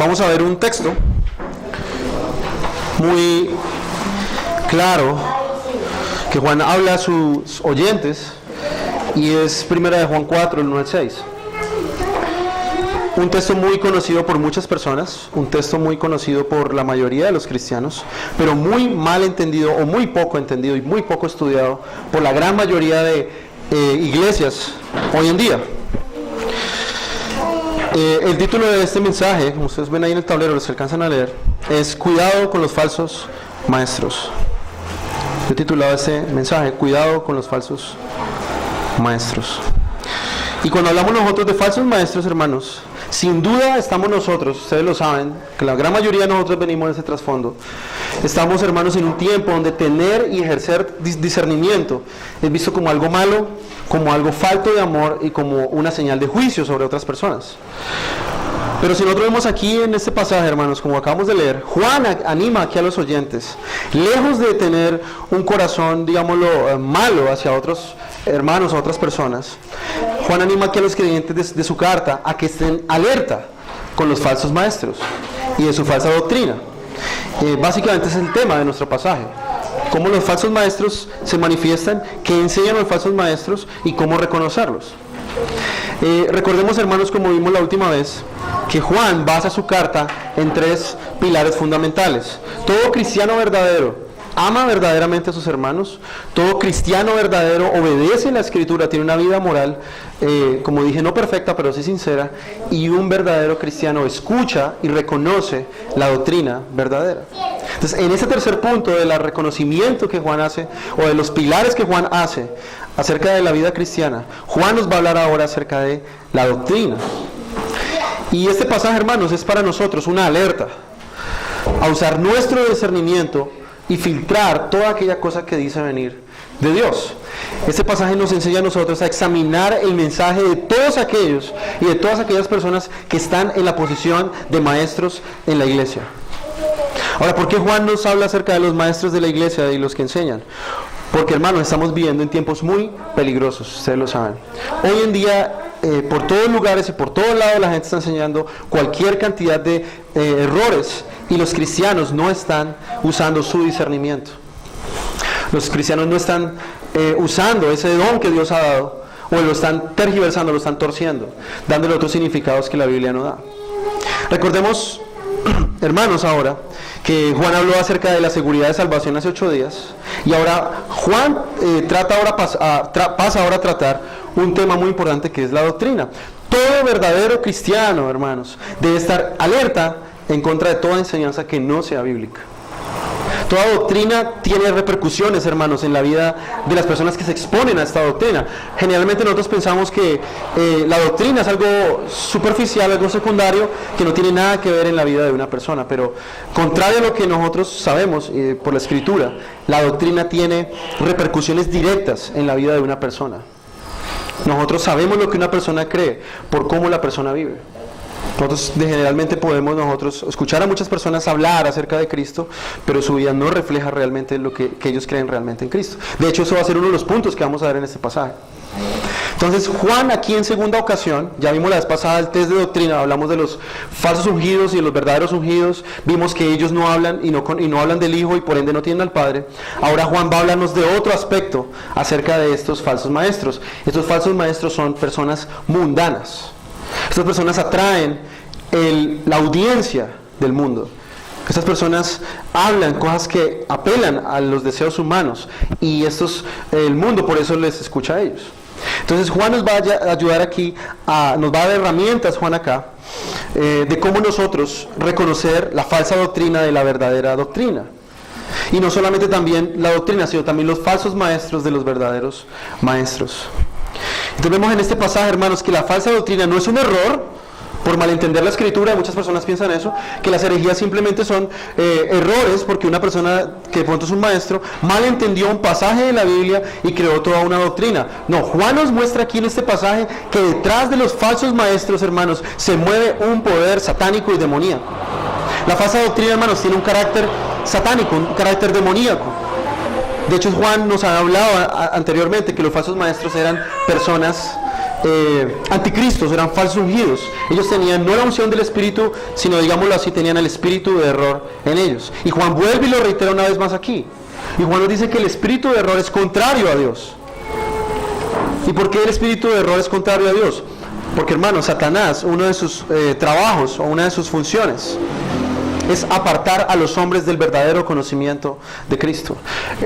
vamos a ver un texto muy claro que Juan habla a sus oyentes, y es 1 de Juan 4, el 1 al 6. Un texto muy conocido por muchas personas, un texto muy conocido por la mayoría de los cristianos, pero muy mal entendido o muy poco entendido y muy poco estudiado por la gran mayoría de iglesias hoy en día. El título de este mensaje, como ustedes ven ahí en el tablero, los alcanzan a leer, es Cuidado con los falsos maestros. He titulado este mensaje, Cuidado con los falsos maestros. Y cuando hablamos nosotros de falsos maestros, hermanos, sin duda estamos nosotros, ustedes lo saben, que la gran mayoría de nosotros venimos de ese trasfondo. Estamos, hermanos, en un tiempo donde tener y ejercer discernimiento es visto como algo malo, como algo falto de amor y como una señal de juicio sobre otras personas. Pero si nosotros vemos aquí en este pasaje, hermanos, como acabamos de leer, Juan anima aquí a los oyentes, lejos de tener un corazón, digámoslo, malo hacia otros hermanos o otras personas, Juan anima aquí a los creyentes de su carta a que estén alerta con los falsos maestros y de su falsa doctrina. Básicamente es el tema de nuestro pasaje. Cómo los falsos maestros se manifiestan, qué enseñan los falsos maestros y cómo reconocerlos. Recordemos, hermanos, como vimos la última vez, que Juan basa su carta en 3 pilares fundamentales. Todo cristiano verdadero ama verdaderamente a sus hermanos. Todo cristiano verdadero obedece la Escritura, tiene una vida moral, como dije, no perfecta, pero sí sincera. Y un verdadero cristiano escucha y reconoce la doctrina verdadera. Entonces, en ese tercer punto del reconocimiento que Juan hace, o de los pilares que Juan hace acerca de la vida cristiana, Juan nos va a hablar ahora acerca de la doctrina. Y este pasaje, hermanos, es para nosotros una alerta a usar nuestro discernimiento y filtrar toda aquella cosa que dice venir de Dios. Este pasaje nos enseña a nosotros a examinar el mensaje de todos aquellos y de todas aquellas personas que están en la posición de maestros en la iglesia. Ahora, ¿por qué Juan nos habla acerca de los maestros de la iglesia y los que enseñan? Porque, hermanos, estamos viviendo en tiempos muy peligrosos, ustedes lo saben. Hoy en día, por todos lugares y por todos lados, la gente está enseñando cualquier cantidad de errores, y los cristianos no están usando su discernimiento. Los cristianos no están usando ese don que Dios ha dado, o lo están tergiversando, lo están torciendo, dándole otros significados que la Biblia no da. Recordemos, hermanos, ahora que Juan habló acerca de la seguridad de salvación hace 8 días, y ahora Juan pasa ahora a tratar un tema muy importante, que es la doctrina. Todo verdadero cristiano, hermanos, debe estar alerta en contra de toda enseñanza que no sea bíblica. Toda doctrina tiene repercusiones, hermanos, en la vida de las personas que se exponen a esta doctrina. Generalmente nosotros pensamos que la doctrina es algo superficial, algo secundario, que no tiene nada que ver en la vida de una persona. Pero contrario a lo que nosotros sabemos por la Escritura, la doctrina tiene repercusiones directas en la vida de una persona. Nosotros sabemos lo que una persona cree por cómo la persona vive. Nosotros generalmente podemos escuchar a muchas personas hablar acerca de Cristo, pero su vida no refleja realmente lo que ellos creen realmente en Cristo. De hecho, eso va a ser uno de los puntos que vamos a ver en este pasaje. Entonces, Juan aquí en segunda ocasión, ya vimos la vez pasada el test de doctrina, hablamos de los falsos ungidos y de los verdaderos ungidos, vimos que ellos no hablan y no hablan del Hijo y por ende no tienen al Padre. Ahora Juan va a hablarnos de otro aspecto acerca de estos falsos maestros. Estos falsos maestros son personas mundanas. Estas personas atraen la audiencia del mundo. Estas personas hablan cosas que apelan a los deseos humanos, y el mundo por eso les escucha a ellos. Entonces Juan nos va a ayudar aquí, nos va a dar herramientas, Juan acá, de cómo nosotros reconocer la falsa doctrina de la verdadera doctrina. Y no solamente también la doctrina, sino también los falsos maestros de los verdaderos maestros. Entonces vemos en este pasaje, hermanos, que la falsa doctrina no es un error por malentender la Escritura. Muchas personas piensan eso, que las herejías simplemente son errores porque una persona que de pronto es un maestro malentendió un pasaje de la Biblia y creó toda una doctrina. No, Juan nos muestra aquí en este pasaje que detrás de los falsos maestros, hermanos, se mueve un poder satánico y demoníaco. La falsa doctrina, hermanos, tiene un carácter satánico, un carácter demoníaco. De hecho, Juan nos ha hablado anteriormente que los falsos maestros eran personas anticristos, eran falsos ungidos. Ellos tenían no la unción del Espíritu, sino, digámoslo así, tenían el espíritu de error en ellos. Y Juan vuelve y lo reitera una vez más aquí. Y Juan nos dice que el espíritu de error es contrario a Dios. ¿Y por qué el espíritu de error es contrario a Dios? Porque, hermanos, Satanás, uno de sus trabajos o una de sus funciones es apartar a los hombres del verdadero conocimiento de Cristo.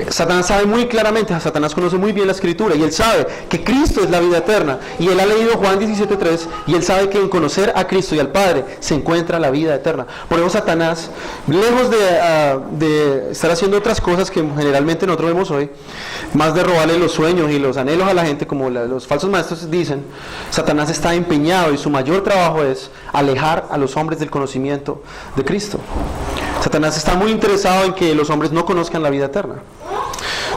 Satanás sabe muy claramente, Satanás conoce muy bien la Escritura y él sabe que Cristo es la vida eterna. Y él ha leído Juan 17:3 y él sabe que en conocer a Cristo y al Padre se encuentra la vida eterna. Por eso Satanás, lejos de estar haciendo otras cosas que generalmente nosotros vemos hoy, más de robarle los sueños y los anhelos a la gente, como los falsos maestros dicen, Satanás está empeñado y su mayor trabajo es alejar a los hombres del conocimiento de Cristo. Satanás está muy interesado en que los hombres no conozcan la vida eterna.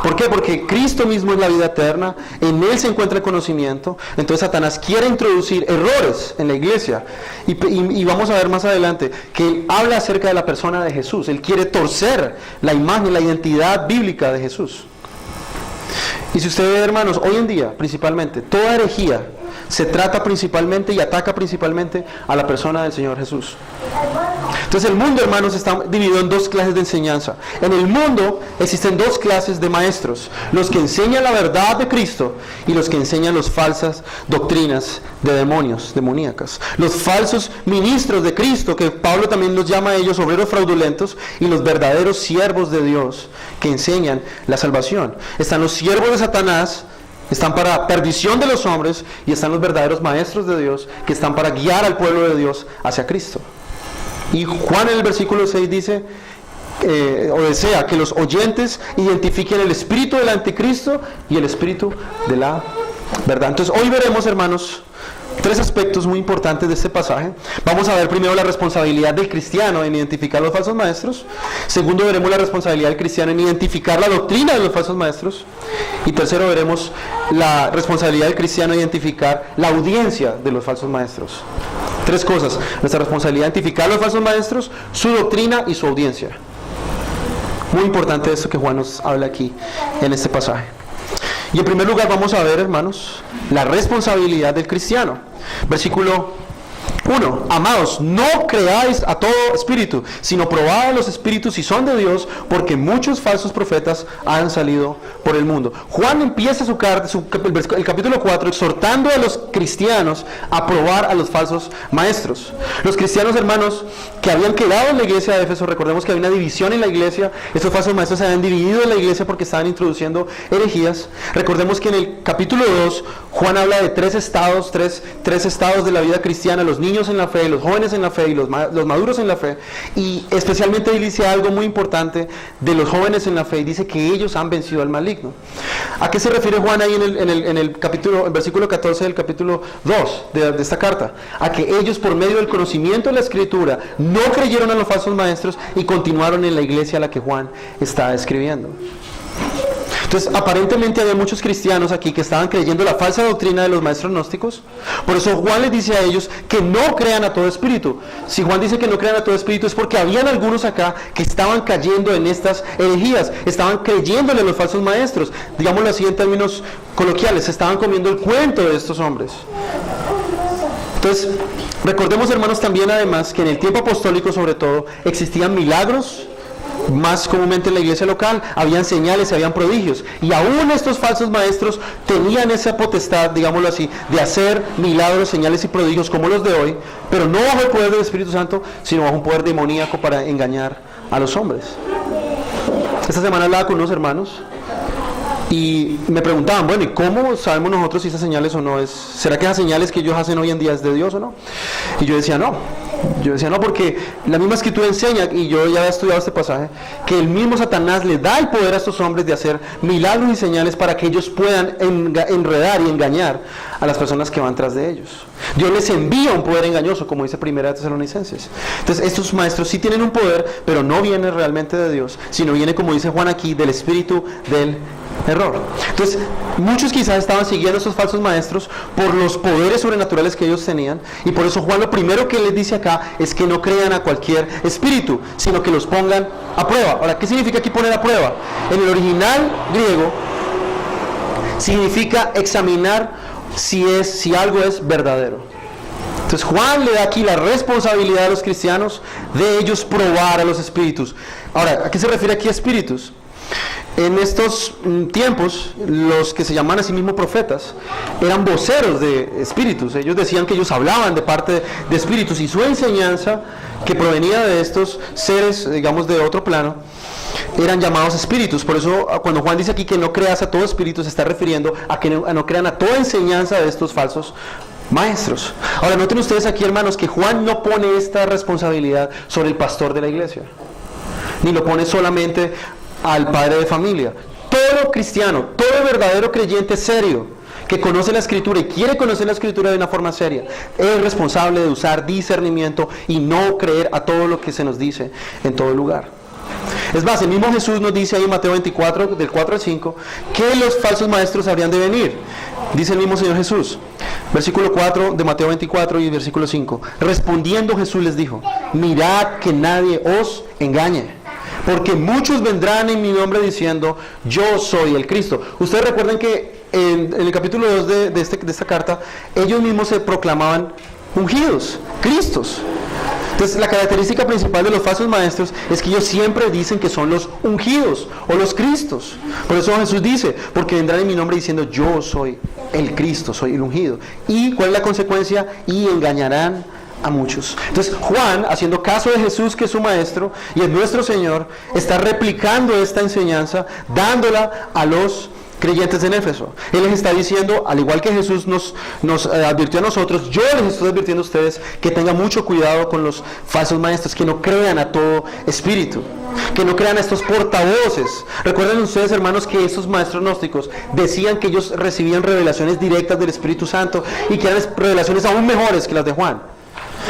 ¿Por qué? Porque Cristo mismo es la vida eterna, en Él se encuentra el conocimiento. Entonces Satanás quiere introducir errores en la iglesia. Y vamos a ver más adelante que Él habla acerca de la persona de Jesús. Él quiere torcer la imagen, la identidad bíblica de Jesús. Y si usted ve, hermanos, hoy en día, principalmente, toda herejía se trata principalmente y ataca principalmente a la persona del Señor Jesús. Entonces el mundo, hermanos, está dividido en dos clases de enseñanza. En el mundo existen dos clases de maestros: los que enseñan la verdad de Cristo y los que enseñan las falsas doctrinas de demonios, demoníacas. Los falsos ministros de Cristo, que Pablo también los llama a ellos obreros fraudulentos, y los verdaderos siervos de Dios que enseñan la salvación. Están los siervos de Satanás, están para perdición de los hombres, y están los verdaderos maestros de Dios que están para guiar al pueblo de Dios hacia Cristo. Y Juan en el versículo 6 dice, o desea que los oyentes identifiquen el espíritu del anticristo y el espíritu de la verdad. Entonces hoy veremos, hermanos, tres aspectos muy importantes de este pasaje. Vamos a ver primero la responsabilidad del cristiano en identificar los falsos maestros. Segundo, veremos la responsabilidad del cristiano en identificar la doctrina de los falsos maestros. Y tercero, veremos la responsabilidad del cristiano en identificar la audiencia de los falsos maestros. Tres cosas: nuestra responsabilidad de identificar los falsos maestros, su doctrina y su audiencia. Muy importante esto que Juan nos habla aquí en este pasaje. Y en primer lugar vamos a ver, hermanos, la responsabilidad del cristiano. Versículo 1. Amados, no creáis a todo espíritu, sino probad los espíritus si son de Dios, porque muchos falsos profetas han salido por el mundo. Juan empieza su carta, el capítulo 4, exhortando a los cristianos a probar a los falsos maestros. Los cristianos, hermanos, que habían quedado en la iglesia de Éfeso, recordemos que había una división en la iglesia. Estos falsos maestros se habían dividido en la iglesia porque estaban introduciendo herejías. Recordemos que en el capítulo 2, Juan habla de tres estados de la vida cristiana: los niños en la fe, los jóvenes en la fe y los maduros en la fe. Y especialmente él dice algo muy importante de los jóvenes en la fe, y dice que ellos han vencido al maligno. ¿A qué se refiere Juan ahí en el versículo 14 del capítulo 2 de esta carta? A que ellos, por medio del conocimiento de la Escritura, no creyeron a los falsos maestros y continuaron en la iglesia a la que Juan está escribiendo. Entonces, aparentemente había muchos cristianos aquí que estaban creyendo la falsa doctrina de los maestros gnósticos. Por eso Juan les dice a ellos que no crean a todo espíritu. Si Juan dice que no crean a todo espíritu, es porque habían algunos acá que estaban cayendo en estas herejías, estaban creyéndole a los falsos maestros. Digámoslo así en términos coloquiales, estaban comiendo el cuento de estos hombres. Entonces, recordemos, hermanos, también además que en el tiempo apostólico, sobre todo, existían milagros. Más comúnmente en la iglesia local habían señales, habían prodigios, y aún estos falsos maestros tenían esa potestad, digámoslo así, de hacer milagros, señales y prodigios como los de hoy, pero no bajo el poder del Espíritu Santo, sino bajo un poder demoníaco para engañar a los hombres. Esta semana hablaba con unos hermanos y me preguntaban, bueno, ¿y cómo sabemos nosotros si esas señales o no es? ¿Será que esas señales que ellos hacen hoy en día es de Dios o no? Y yo decía no, porque la misma Escritura enseña, y yo ya he estudiado este pasaje, que el mismo Satanás le da el poder a estos hombres de hacer milagros y señales para que ellos puedan enredar y engañar a las personas que van tras de ellos. Dios les envía un poder engañoso, como dice 1 Tesalonicenses. Entonces estos maestros sí tienen un poder, pero no viene realmente de Dios, sino viene, como dice Juan aquí, del espíritu del error. Entonces muchos quizás estaban siguiendo a estos falsos maestros por los poderes sobrenaturales que ellos tenían, y por eso Juan lo primero que les dice acá es que no crean a cualquier espíritu, sino que los pongan a prueba. Ahora, ¿qué significa aquí poner a prueba? En el original griego significa examinar si algo es verdadero. Entonces Juan le da aquí la responsabilidad a los cristianos de ellos probar a los espíritus. Ahora, ¿a qué se refiere aquí a espíritus? En estos tiempos, los que se llaman a sí mismos profetas eran voceros de espíritus. Ellos decían que ellos hablaban de parte de espíritus, y su enseñanza, que provenía de estos seres, digamos, de otro plano, eran llamados espíritus. Por eso cuando Juan dice aquí que no creas a todo espíritu, se está refiriendo a que no crean a toda enseñanza de estos falsos maestros. Ahora noten ustedes aquí, hermanos, que Juan no pone esta responsabilidad sobre el pastor de la iglesia, ni lo pone solamente al padre de familia. Todo cristiano, todo verdadero creyente serio que conoce la escritura y quiere conocer la escritura de una forma seria, es responsable de usar discernimiento y no creer a todo lo que se nos dice en todo lugar. Es más, el mismo Jesús nos dice ahí en Mateo 24, del 4 al 5, que los falsos maestros habrían de venir. Dice el mismo Señor Jesús, versículo 4 de Mateo 24 y versículo 5. Respondiendo Jesús les dijo: mirad que nadie os engañe, porque muchos vendrán en mi nombre diciendo: yo soy el Cristo. Ustedes recuerden que en el capítulo 2 de esta carta, ellos mismos se proclamaban ungidos, Cristos. Entonces, la característica principal de los falsos maestros es que ellos siempre dicen que son los ungidos o los Cristos. Por eso Jesús dice: porque vendrán en mi nombre diciendo: yo soy el Cristo, soy el ungido. ¿Y cuál es la consecuencia? Y engañarán a muchos. Entonces Juan, haciendo caso de Jesús, que es su maestro y es nuestro Señor, está replicando esta enseñanza, dándola a los creyentes en Éfeso. Él les está diciendo, al igual que Jesús nos advirtió a nosotros, yo les estoy advirtiendo a ustedes que tengan mucho cuidado con los falsos maestros, que no crean a todo espíritu, que no crean a estos portavoces. Recuerden ustedes, hermanos, que estos maestros gnósticos decían que ellos recibían revelaciones directas del Espíritu Santo y que eran revelaciones aún mejores que las de Juan.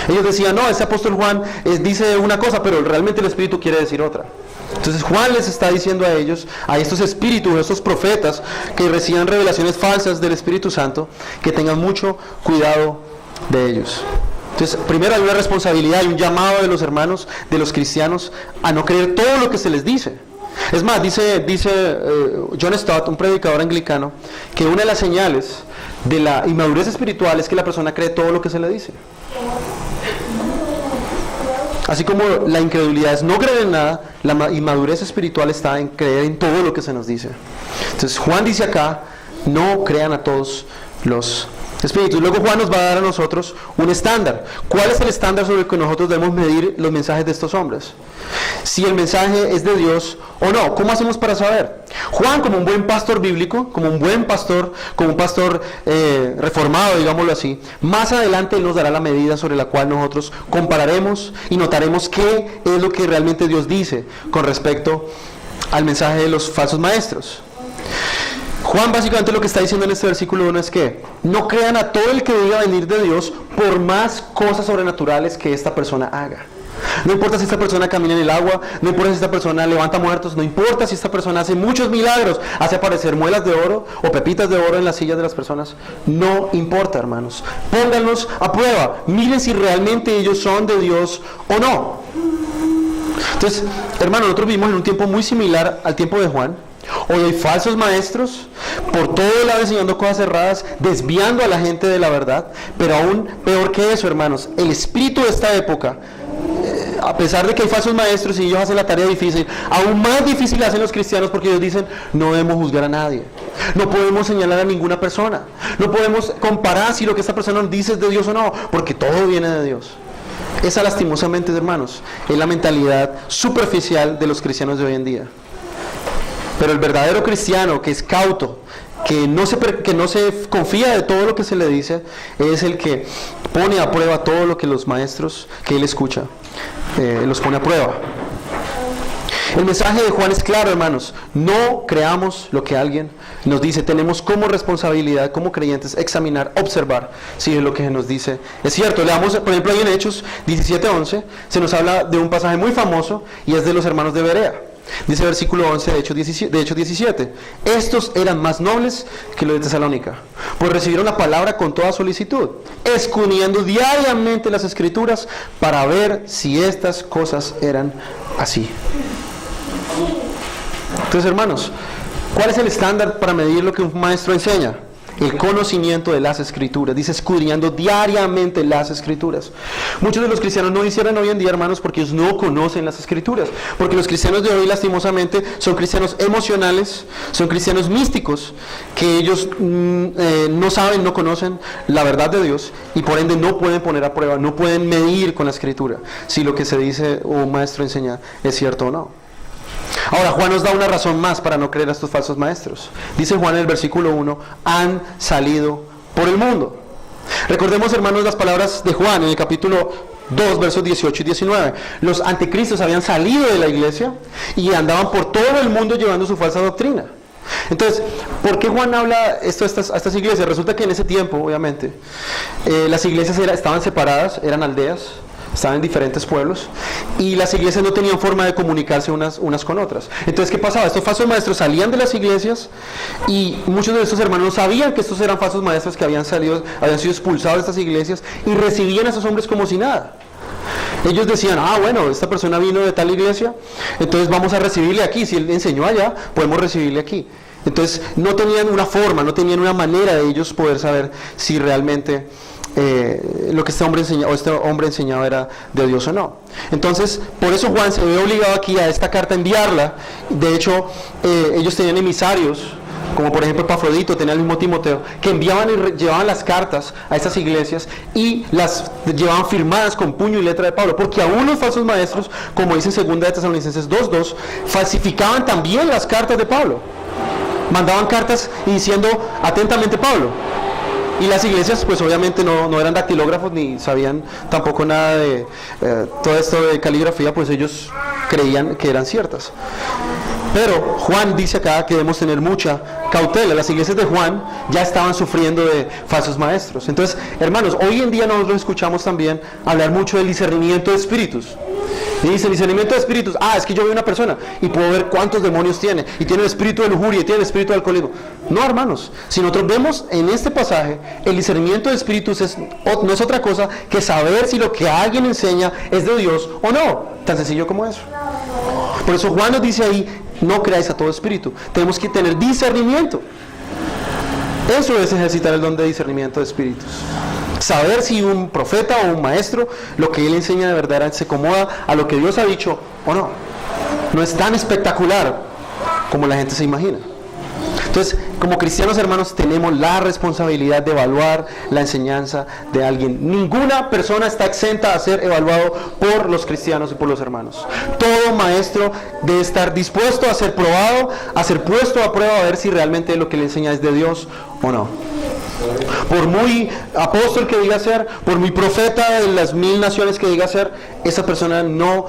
Ellos decían: no, ese apóstol Juan dice una cosa, pero realmente el Espíritu quiere decir otra. Entonces Juan les está diciendo a ellos, a estos espíritus, a estos profetas que reciban revelaciones falsas del Espíritu Santo, que tengan mucho cuidado de ellos. Entonces, primero hay una responsabilidad y un llamado de los hermanos, de los cristianos, a no creer todo lo que se les dice. Es más, dice John Stott, un predicador anglicano, que una de las señales de la inmadurez espiritual es que la persona cree todo lo que se le dice. Así como la incredulidad es no creer en nada, la inmadurez espiritual está en creer en todo lo que se nos dice. Entonces Juan dice acá: no crean a todos los espíritus. Luego Juan nos va a dar a nosotros un estándar. ¿Cuál es el estándar sobre el que nosotros debemos medir los mensajes de estos hombres? Si el mensaje es de Dios o no. ¿Cómo hacemos para saber? Juan, como un buen pastor bíblico, como un pastor reformado, digámoslo así, más adelante él nos dará la medida sobre la cual nosotros compararemos y notaremos qué es lo que realmente Dios dice con respecto al mensaje de los falsos maestros. Juan básicamente lo que está diciendo en este versículo 1 es que no crean a todo el que diga venir de Dios, por más cosas sobrenaturales que esta persona haga. No importa si esta persona camina en el agua, no importa si esta persona levanta muertos, no importa si esta persona hace muchos milagros, hace aparecer muelas de oro o pepitas de oro en las sillas de las personas. No importa, hermanos. Pónganlos a prueba. Miren si realmente ellos son de Dios o no. Entonces, hermanos, nosotros vivimos en un tiempo muy similar al tiempo de Juan. Hoy hay falsos maestros por todo lado enseñando cosas erradas, desviando a la gente de la verdad. Pero aún peor que eso, hermanos, el espíritu de esta época, a pesar de que hay falsos maestros y ellos hacen la tarea difícil, aún más difícil hacen los cristianos, porque ellos dicen: no debemos juzgar a nadie, no podemos señalar a ninguna persona, no podemos comparar si lo que esta persona nos dice es de Dios o no, porque todo viene de Dios. Esa, lastimosamente, hermanos, es la mentalidad superficial de los cristianos de hoy en día. Pero el verdadero cristiano, que es cauto, que no se confía de todo lo que se le dice, es el que pone a prueba todo lo que los maestros que él escucha los pone a prueba. El mensaje de Juan es claro, hermanos: no creamos lo que alguien nos dice. Tenemos como responsabilidad, como creyentes, examinar, observar si es lo que nos dice es cierto. Leamos, por ejemplo, ahí en Hechos 17:11, se nos habla de un pasaje muy famoso, y es de los hermanos de Berea. Dice versículo 11 de Hechos 17: estos eran más nobles que los de Tesalónica, pues recibieron la palabra con toda solicitud, escudriñando diariamente las escrituras para ver si estas cosas eran así. Entonces, hermanos, ¿cuál es el estándar para medir lo que un maestro enseña? El conocimiento de las Escrituras. Dice escudriñando diariamente las Escrituras. Muchos de los cristianos no hicieran hoy en día, hermanos, porque ellos no conocen las Escrituras. Porque los cristianos de hoy, lastimosamente, son cristianos emocionales, son cristianos místicos, que ellos no saben, no conocen la verdad de Dios y por ende no pueden poner a prueba, no pueden medir con la Escritura si lo que se dice o un maestro enseña es cierto o no. Ahora, Juan nos da una razón más para no creer a estos falsos maestros. Dice Juan en el versículo 1, han salido por el mundo. Recordemos, hermanos, las palabras de Juan en el capítulo 2, versos 18 y 19. Los anticristos habían salido de la iglesia y andaban por todo el mundo llevando su falsa doctrina. Entonces, ¿por qué Juan habla esto a estas iglesias? Resulta que en ese tiempo, obviamente, las iglesias estaban separadas, eran aldeas, estaban en diferentes pueblos y las iglesias no tenían forma de comunicarse unas con otras. Entonces, ¿qué pasaba? Estos falsos maestros salían de las iglesias y muchos de estos hermanos sabían que estos eran falsos maestros que habían sido expulsados de estas iglesias y recibían a esos hombres como si nada. Ellos decían, bueno, esta persona vino de tal iglesia, entonces vamos a recibirle aquí. Si él enseñó allá, podemos recibirle aquí. Entonces, no tenían una forma, no tenían una manera de ellos poder saber si realmente lo que este hombre enseñaba era de Dios o no. Entonces, por eso Juan se ve obligado aquí a esta carta a enviarla. De hecho, ellos tenían emisarios, como por ejemplo Epafrodito, tenía el mismo Timoteo, que enviaban y llevaban las cartas a estas iglesias y las llevaban firmadas con puño y letra de Pablo, porque aún los falsos maestros, como dice en 2 de Tesalonicenses 2:2, falsificaban también las cartas de Pablo. Mandaban cartas y diciendo atentamente Pablo. Y las iglesias pues obviamente no eran dactilógrafos ni sabían tampoco nada de todo esto de caligrafía, pues ellos creían que eran ciertas. Pero Juan dice acá que debemos tener mucha cautela. Las iglesias de Juan ya estaban sufriendo de falsos maestros. Entonces, hermanos, hoy en día nosotros escuchamos también hablar mucho del discernimiento de espíritus. Y dice, discernimiento de espíritus, es que yo veo una persona y puedo ver cuántos demonios tiene, y tiene el espíritu de lujuria, y tiene el espíritu de alcoholismo. No, hermanos, si nosotros vemos en este pasaje, el discernimiento de espíritus no es otra cosa que saber si lo que alguien enseña es de Dios o no, tan sencillo como eso. Por eso Juan nos dice ahí, no creáis a todo espíritu, tenemos que tener discernimiento. Eso es ejercitar el don de discernimiento de espíritus. Saber si un profeta o un maestro, lo que él enseña de verdad se acomoda a lo que Dios ha dicho o no. No es tan espectacular como la gente se imagina. Entonces, como cristianos, hermanos, tenemos la responsabilidad de evaluar la enseñanza de alguien. Ninguna persona está exenta a ser evaluado por los cristianos y por los hermanos. Todo maestro debe estar dispuesto a ser probado, a ser puesto a prueba, a ver si realmente lo que le enseña es de Dios o no. Por muy apóstol que diga ser, por muy profeta de las 1000 naciones que diga ser, esa persona no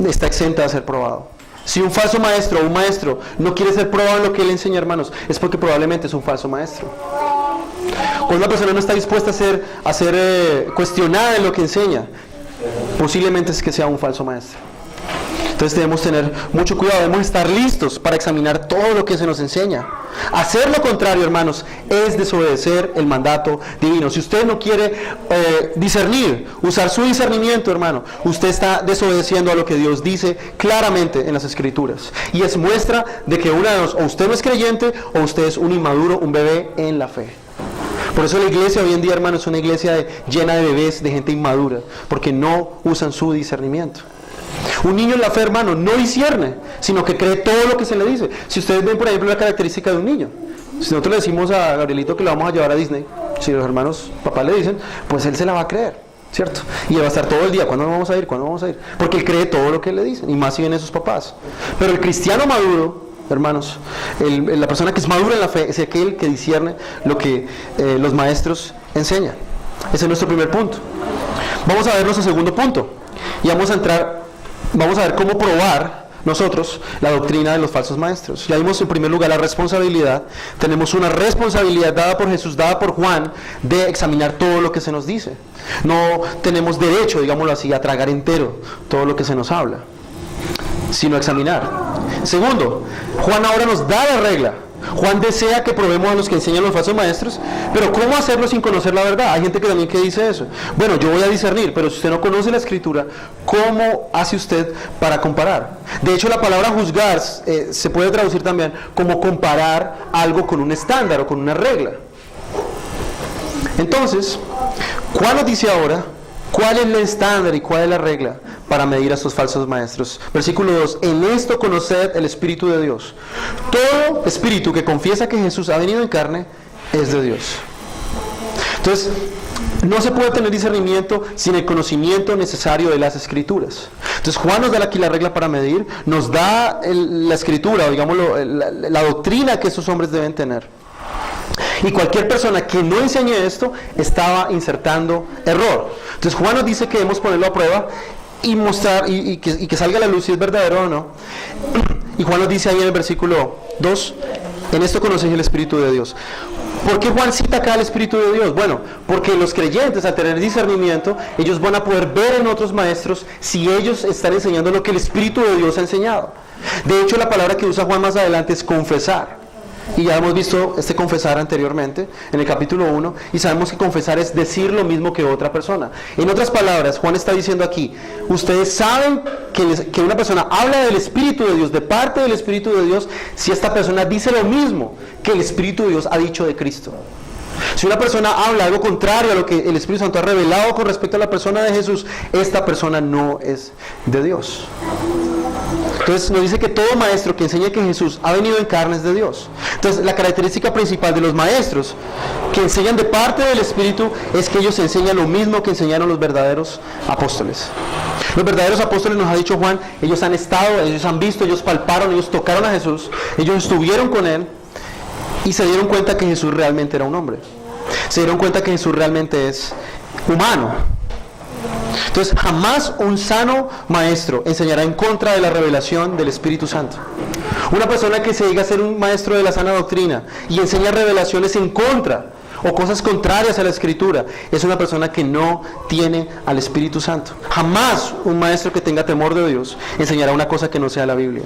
está exenta a ser probado. Si un falso maestro o un maestro no quiere ser probado en lo que él enseña, hermanos, es porque probablemente es un falso maestro. Cuando una persona no está dispuesta a ser cuestionada en lo que enseña, posiblemente es que sea un falso maestro. Entonces debemos tener mucho cuidado, debemos estar listos para examinar todo lo que se nos enseña. Hacer lo contrario, hermanos, es desobedecer el mandato divino. Si usted no quiere discernir, usar su discernimiento, hermano, usted está desobedeciendo a lo que Dios dice claramente en las Escrituras. Y es muestra de que una de dos, o usted no es creyente, o usted es un inmaduro, un bebé en la fe. Por eso la iglesia hoy en día, hermano, es una iglesia llena de bebés, de gente inmadura, porque no usan su discernimiento. Un niño en la fe, hermano, no discierne, sino que cree todo lo que se le dice. Si ustedes ven, por ejemplo, la característica de un niño, si nosotros le decimos a Gabrielito que lo vamos a llevar a Disney, si los hermanos papá le dicen, pues él se la va a creer, ¿cierto? Y él va a estar todo el día, ¿cuándo vamos a ir? ¿Cuándo vamos a ir? Porque él cree todo lo que le dicen, y más si vienen sus papás. Pero el cristiano maduro, hermanos, la persona que es madura en la fe, es aquel que discierne lo que los maestros enseñan. Ese es nuestro primer punto. Vamos a ver nuestro segundo punto, y vamos a ver cómo probar nosotros la doctrina de los falsos maestros. Ya vimos en primer lugar la responsabilidad. Tenemos una responsabilidad dada por Jesús, dada por Juan, de examinar todo lo que se nos dice. No tenemos derecho, digámoslo así, a tragar entero todo lo que se nos habla, sino examinar. Segundo, Juan ahora nos da la regla. Juan desea que probemos a los que enseñan los falsos maestros, pero ¿cómo hacerlo sin conocer la verdad? Hay gente que también que dice eso. Bueno, yo voy a discernir, pero si usted no conoce la Escritura, ¿cómo hace usted para comparar? De hecho, la palabra juzgar se puede traducir también como comparar algo con un estándar o con una regla. Entonces, Juan nos dice ahora cuál es el estándar y cuál es la regla para medir a estos falsos maestros. Versículo 2, en esto conoced el Espíritu de Dios. Todo espíritu que confiesa que Jesús ha venido en carne es de Dios. Entonces, no se puede tener discernimiento sin el conocimiento necesario de las Escrituras. Entonces Juan nos da aquí la regla para medir, nos da la Escritura, o digámoslo, la doctrina que esos hombres deben tener. Y cualquier persona que no enseñe esto estaba insertando error. Entonces Juan nos dice que debemos ponerlo a prueba y mostrar y que salga a la luz si es verdadero o no. Y Juan nos dice ahí en el versículo 2, en esto conocéis el Espíritu de Dios. ¿Por qué Juan cita acá el Espíritu de Dios? Bueno, porque los creyentes, al tener discernimiento, ellos van a poder ver en otros maestros si ellos están enseñando lo que el Espíritu de Dios ha enseñado. De hecho, la palabra que usa Juan más adelante es confesar. Y ya hemos visto este confesar anteriormente, en el capítulo 1, y sabemos que confesar es decir lo mismo que otra persona. En otras palabras, Juan está diciendo aquí, ustedes saben que una persona habla del Espíritu de Dios, de parte del Espíritu de Dios, si esta persona dice lo mismo que el Espíritu de Dios ha dicho de Cristo. Si una persona habla algo contrario a lo que el Espíritu Santo ha revelado con respecto a la persona de Jesús, esta persona no es de Dios. Entonces nos dice que todo maestro que enseña que Jesús ha venido en carne es de Dios. Entonces la característica principal de los maestros que enseñan de parte del Espíritu es que ellos enseñan lo mismo que enseñaron los verdaderos apóstoles. Los verdaderos apóstoles, nos ha dicho Juan, ellos han estado, ellos han visto, ellos palparon, ellos tocaron a Jesús, ellos estuvieron con Él y se dieron cuenta que Jesús realmente era un hombre. Se dieron cuenta que Jesús realmente es humano. Entonces, jamás un sano maestro enseñará en contra de la revelación del Espíritu Santo. Una persona que se diga ser un maestro de la sana doctrina y enseña revelaciones en contra o cosas contrarias a la Escritura, es una persona que no tiene al Espíritu Santo. Jamás un maestro que tenga temor de Dios enseñará una cosa que no sea la Biblia.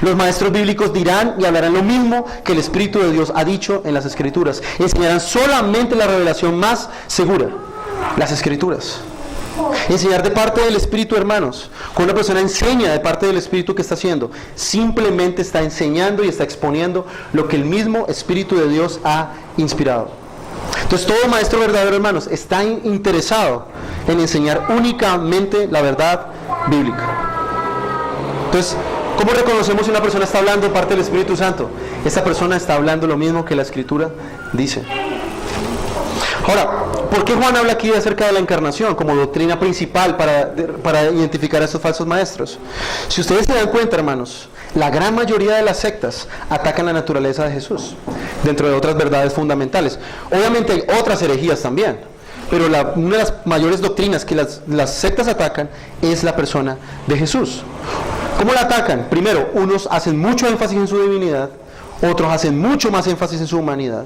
Los maestros bíblicos dirán y hablarán lo mismo que el Espíritu de Dios ha dicho en las Escrituras. Enseñarán solamente la revelación más segura, las Escrituras. Enseñar de parte del Espíritu, hermanos, cuando una persona enseña de parte del Espíritu, que está haciendo, simplemente está enseñando y está exponiendo lo que el mismo Espíritu de Dios ha inspirado. Entonces todo maestro verdadero, hermanos, está interesado en enseñar únicamente la verdad bíblica. Entonces, ¿cómo reconocemos si una persona está hablando de parte del Espíritu Santo? Esta persona está hablando lo mismo que la Escritura dice. Ahora, ¿por qué Juan habla aquí acerca de la encarnación como doctrina principal para identificar a estos falsos maestros? Si ustedes se dan cuenta, hermanos, la gran mayoría de las sectas atacan la naturaleza de Jesús, dentro de otras verdades fundamentales. Obviamente hay otras herejías también, pero una de las mayores doctrinas que las sectas atacan es la persona de Jesús. ¿Cómo la atacan? Primero, unos hacen mucho énfasis en su divinidad, otros hacen mucho más énfasis en su humanidad.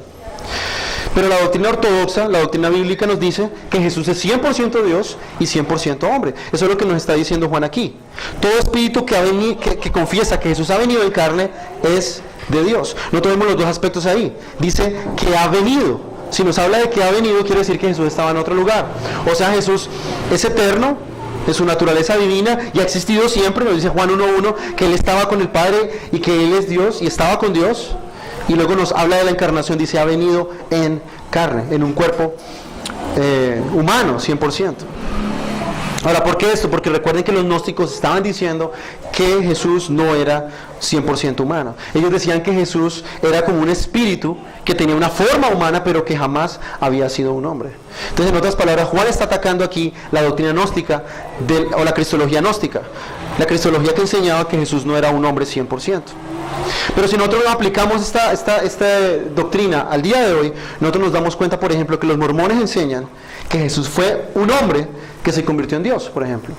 Pero la doctrina ortodoxa, la doctrina bíblica nos dice que Jesús es 100% Dios y 100% hombre. Eso es lo que nos está diciendo Juan aquí. Todo espíritu que confiesa que Jesús ha venido en carne es de Dios. No tenemos los dos aspectos ahí. Dice que ha venido. Si nos habla de que ha venido, quiere decir que Jesús estaba en otro lugar. O sea, Jesús es eterno en su naturaleza divina y ha existido siempre. Nos dice Juan 1:1 que Él estaba con el Padre y que Él es Dios y estaba con Dios. Y luego nos habla de la encarnación, dice, ha venido en carne, en un cuerpo humano, 100%. Ahora, ¿por qué esto? Porque recuerden que los gnósticos estaban diciendo que Jesús no era 100% humano. Ellos decían que Jesús era como un espíritu que tenía una forma humana, pero que jamás había sido un hombre. Entonces, en otras palabras, Juan está atacando aquí la doctrina gnóstica o la cristología gnóstica. La cristología que enseñaba que Jesús no era un hombre 100%. Pero si nosotros aplicamos esta doctrina al día de hoy, nosotros nos damos cuenta, por ejemplo, que los mormones enseñan que Jesús fue un hombre que se convirtió en Dios, por ejemplo.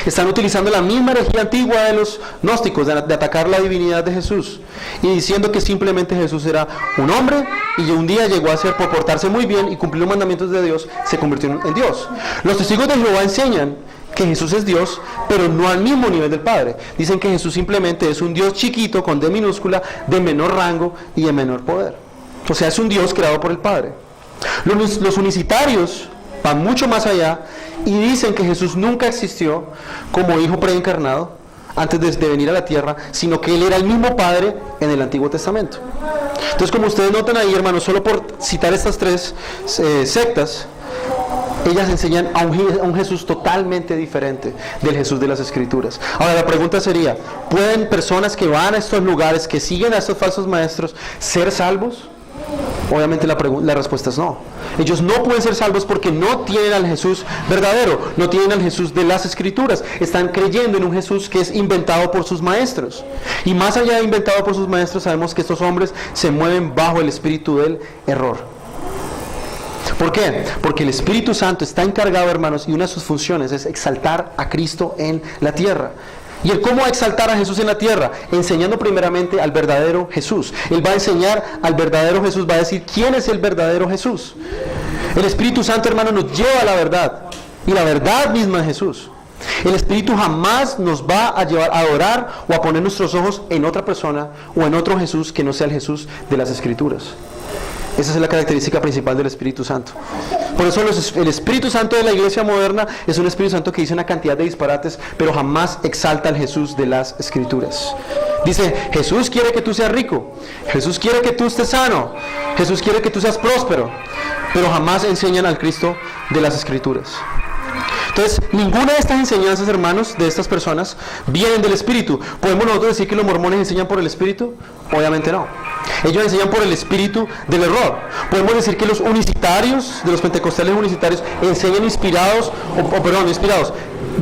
Están utilizando la misma herejía antigua de los gnósticos, de atacar la divinidad de Jesús, y diciendo que simplemente Jesús era un hombre y un día llegó a ser, por portarse muy bien y cumplir los mandamientos de Dios, se convirtió en Dios. Los testigos de Jehová enseñan que Jesús es Dios, pero no al mismo nivel del Padre. Dicen que Jesús simplemente es un Dios chiquito, con D minúscula, de menor rango y de menor poder. O sea, es un Dios creado por el Padre. Los unicitarios van mucho más allá y dicen que Jesús nunca existió como hijo preencarnado antes de venir a la tierra, sino que Él era el mismo Padre en el Antiguo Testamento. Entonces, como ustedes notan ahí, hermanos, solo por citar estas tres sectas, ellas enseñan a un Jesús totalmente diferente del Jesús de las Escrituras. Ahora, la pregunta sería, ¿pueden personas que van a estos lugares, que siguen a estos falsos maestros, ser salvos? Obviamente la respuesta es no. Ellos no pueden ser salvos porque no tienen al Jesús verdadero, no tienen al Jesús de las Escrituras. Están creyendo en un Jesús que es inventado por sus maestros. Y más allá de inventado por sus maestros, sabemos que estos hombres se mueven bajo el espíritu del error. ¿Por qué? Porque el Espíritu Santo está encargado, hermanos, y una de sus funciones es exaltar a Cristo en la tierra. ¿Y el cómo exaltar a Jesús en la tierra? Enseñando primeramente al verdadero Jesús. Él va a enseñar al verdadero Jesús, va a decir quién es el verdadero Jesús. El Espíritu Santo, hermanos, nos lleva a la verdad. Y la verdad misma es Jesús. El Espíritu jamás nos va a llevar a adorar o a poner nuestros ojos en otra persona o en otro Jesús que no sea el Jesús de las Escrituras. Esa es la característica principal del Espíritu Santo. Por eso el Espíritu Santo de la iglesia moderna es un Espíritu Santo que dice una cantidad de disparates, pero jamás exalta al Jesús de las Escrituras. Dice, Jesús quiere que tú seas rico, Jesús quiere que tú estés sano, Jesús quiere que tú seas próspero, pero jamás enseñan al Cristo de las Escrituras. Entonces, ninguna de estas enseñanzas, hermanos, de estas personas, vienen del Espíritu. ¿Podemos nosotros decir que los mormones enseñan por el Espíritu? Obviamente no. Ellos enseñan por el espíritu del error. ¿Podemos decir que los unicitarios, de los pentecostales unicitarios, enseñan inspirados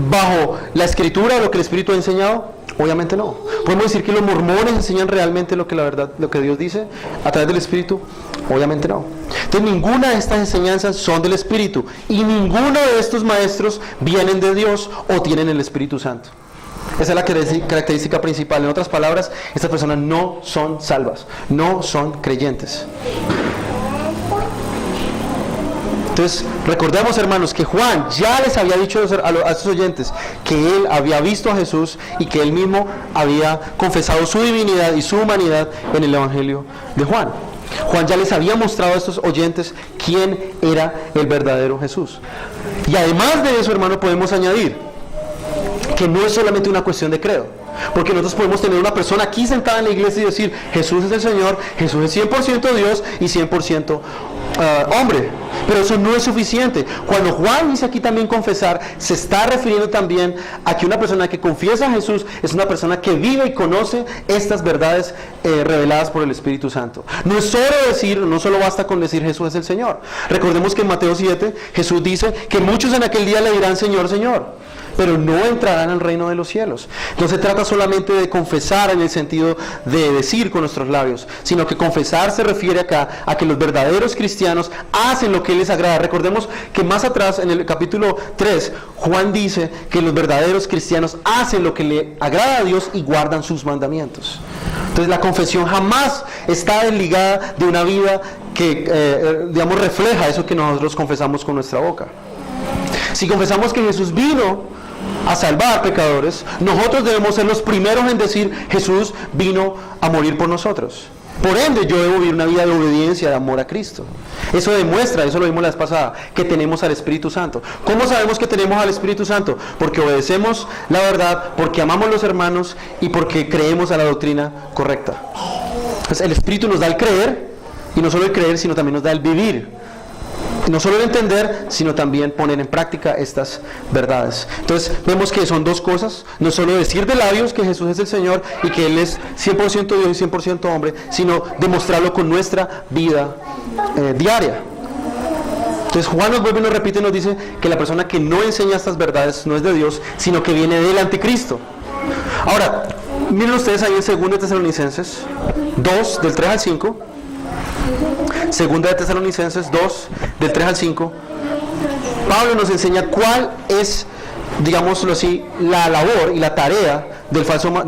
bajo la Escritura, lo que el Espíritu ha enseñado? Obviamente no. ¿Podemos decir que los mormones enseñan realmente lo que la verdad, lo que Dios dice a través del Espíritu? Obviamente no. Entonces, ninguna de estas enseñanzas son del Espíritu, y ninguno de estos maestros vienen de Dios o tienen el Espíritu Santo. Esa es la característica principal. En otras palabras, estas personas no son salvas, no son creyentes. Entonces, recordemos, hermanos, que Juan ya les había dicho a estos oyentes que él había visto a Jesús y que él mismo había confesado su divinidad y su humanidad en el Evangelio de Juan. Juan ya les había mostrado a estos oyentes quién era el verdadero Jesús. Y además de eso, hermano, podemos añadir que no es solamente una cuestión de credo. Porque nosotros podemos tener una persona aquí sentada en la iglesia y decir, Jesús es el Señor, Jesús es 100% Dios y 100% hombre. Pero eso no es suficiente. Cuando Juan dice aquí también confesar, se está refiriendo también a que una persona que confiesa a Jesús es una persona que vive y conoce estas verdades reveladas por el Espíritu Santo. No es solo decir, no solo basta con decir Jesús es el Señor. Recordemos que en Mateo 7 Jesús dice que muchos en aquel día le dirán Señor, Señor, pero no entrarán al reino de los cielos. No se trata solamente de confesar en el sentido de decir con nuestros labios, sino que confesar se refiere acá a que los verdaderos cristianos hacen lo que les agrada. Recordemos que más atrás, en el capítulo 3, Juan dice que los verdaderos cristianos hacen lo que le agrada a Dios y guardan sus mandamientos. Entonces la confesión jamás está desligada de una vida que, digamos, refleja eso que nosotros confesamos con nuestra boca. Si confesamos que Jesús vino a salvar pecadores, nosotros debemos ser los primeros en decir Jesús vino a morir por nosotros. Por ende, yo debo vivir una vida de obediencia, de amor a Cristo. Eso demuestra, eso lo vimos la vez pasada, que tenemos al Espíritu Santo. ¿Cómo sabemos que tenemos al Espíritu Santo? Porque obedecemos la verdad, porque amamos a los hermanos y porque creemos a la doctrina correcta. Entonces, el Espíritu nos da el creer, y no solo el creer, sino también nos da el vivir. No solo el entender, sino también poner en práctica estas verdades. Entonces vemos que son dos cosas. No solo decir de labios que Jesús es el Señor y que Él es 100% Dios y 100% hombre, sino demostrarlo con nuestra vida diaria. Entonces Juan nos vuelve y nos repite y nos dice que la persona que no enseña estas verdades no es de Dios, sino que viene del anticristo. Ahora, miren ustedes ahí en 2 Tesalonicenses 2, del 3 al 5. Segunda de Tesalonicenses 2, del 3 al 5, Pablo nos enseña cuál es, digámoslo así, la labor y la tarea de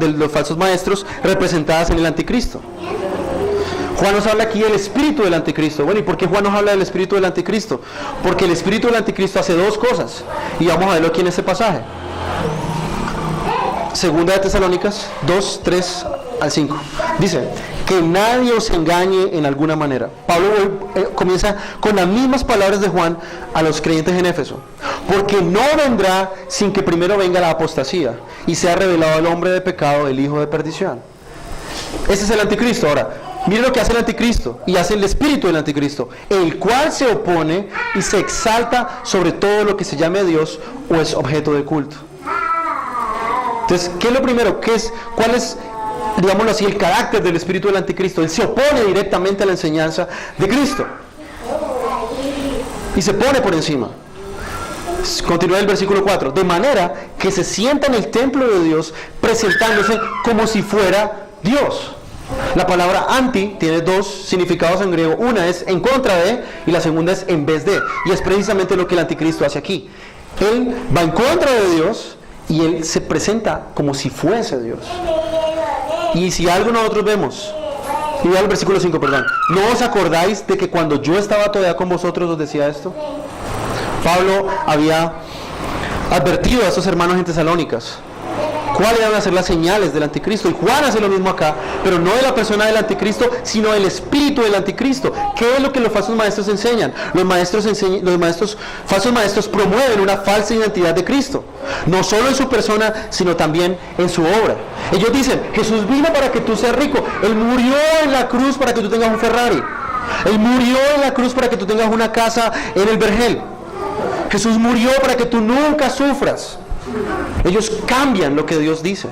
los falsos maestros representadas en el anticristo. Juan nos habla aquí del espíritu del anticristo. Bueno, ¿y por qué Juan nos habla del espíritu del anticristo? Porque el espíritu del anticristo hace dos cosas, y vamos a verlo aquí en este pasaje. Segunda de Tesalónicas 2, 3 al 5. Dice, que nadie os engañe en alguna manera. Pablo comienza con las mismas palabras de Juan a los creyentes en Éfeso. Porque no vendrá sin que primero venga la apostasía y sea revelado el hombre de pecado, el hijo de perdición. Ese es el anticristo. Ahora, Mire lo que hace el anticristo y hace el espíritu del anticristo, el cual se opone y se exalta sobre todo lo que se llame Dios o es objeto de culto. Entonces, ¿qué es lo primero? ¿Cuál es, digámoslo así, el carácter del espíritu del anticristo? Él se opone directamente a la enseñanza de Cristo y se pone por encima. Continúa el versículo 4, de manera que se sienta en el templo de Dios presentándose como si fuera Dios. La palabra anti tiene dos significados en griego. Una es en contra de y la segunda es en vez de. Y es precisamente lo que el anticristo hace aquí. Él va en contra de Dios y él se presenta como si fuese Dios. Y si algo nosotros vemos, y al versículo 5, perdón, ¿no os acordáis de que cuando yo estaba todavía con vosotros os decía esto? Pablo había advertido a estos hermanos en Tesalónicas cuáles iban a ser las señales del anticristo, y Juan hace lo mismo acá, pero no de la persona del anticristo, sino del espíritu del anticristo. ¿Qué es lo que los falsos maestros enseñan? Los falsos maestros promueven una falsa identidad de Cristo, no solo en su persona, sino también en su obra. Ellos dicen, Jesús vino para que tú seas rico, Él murió en la cruz para que tú tengas un Ferrari, Él murió en la cruz para que tú tengas una casa en el Vergel, Jesús murió para que tú nunca sufras. Ellos cambian lo que Dios dice.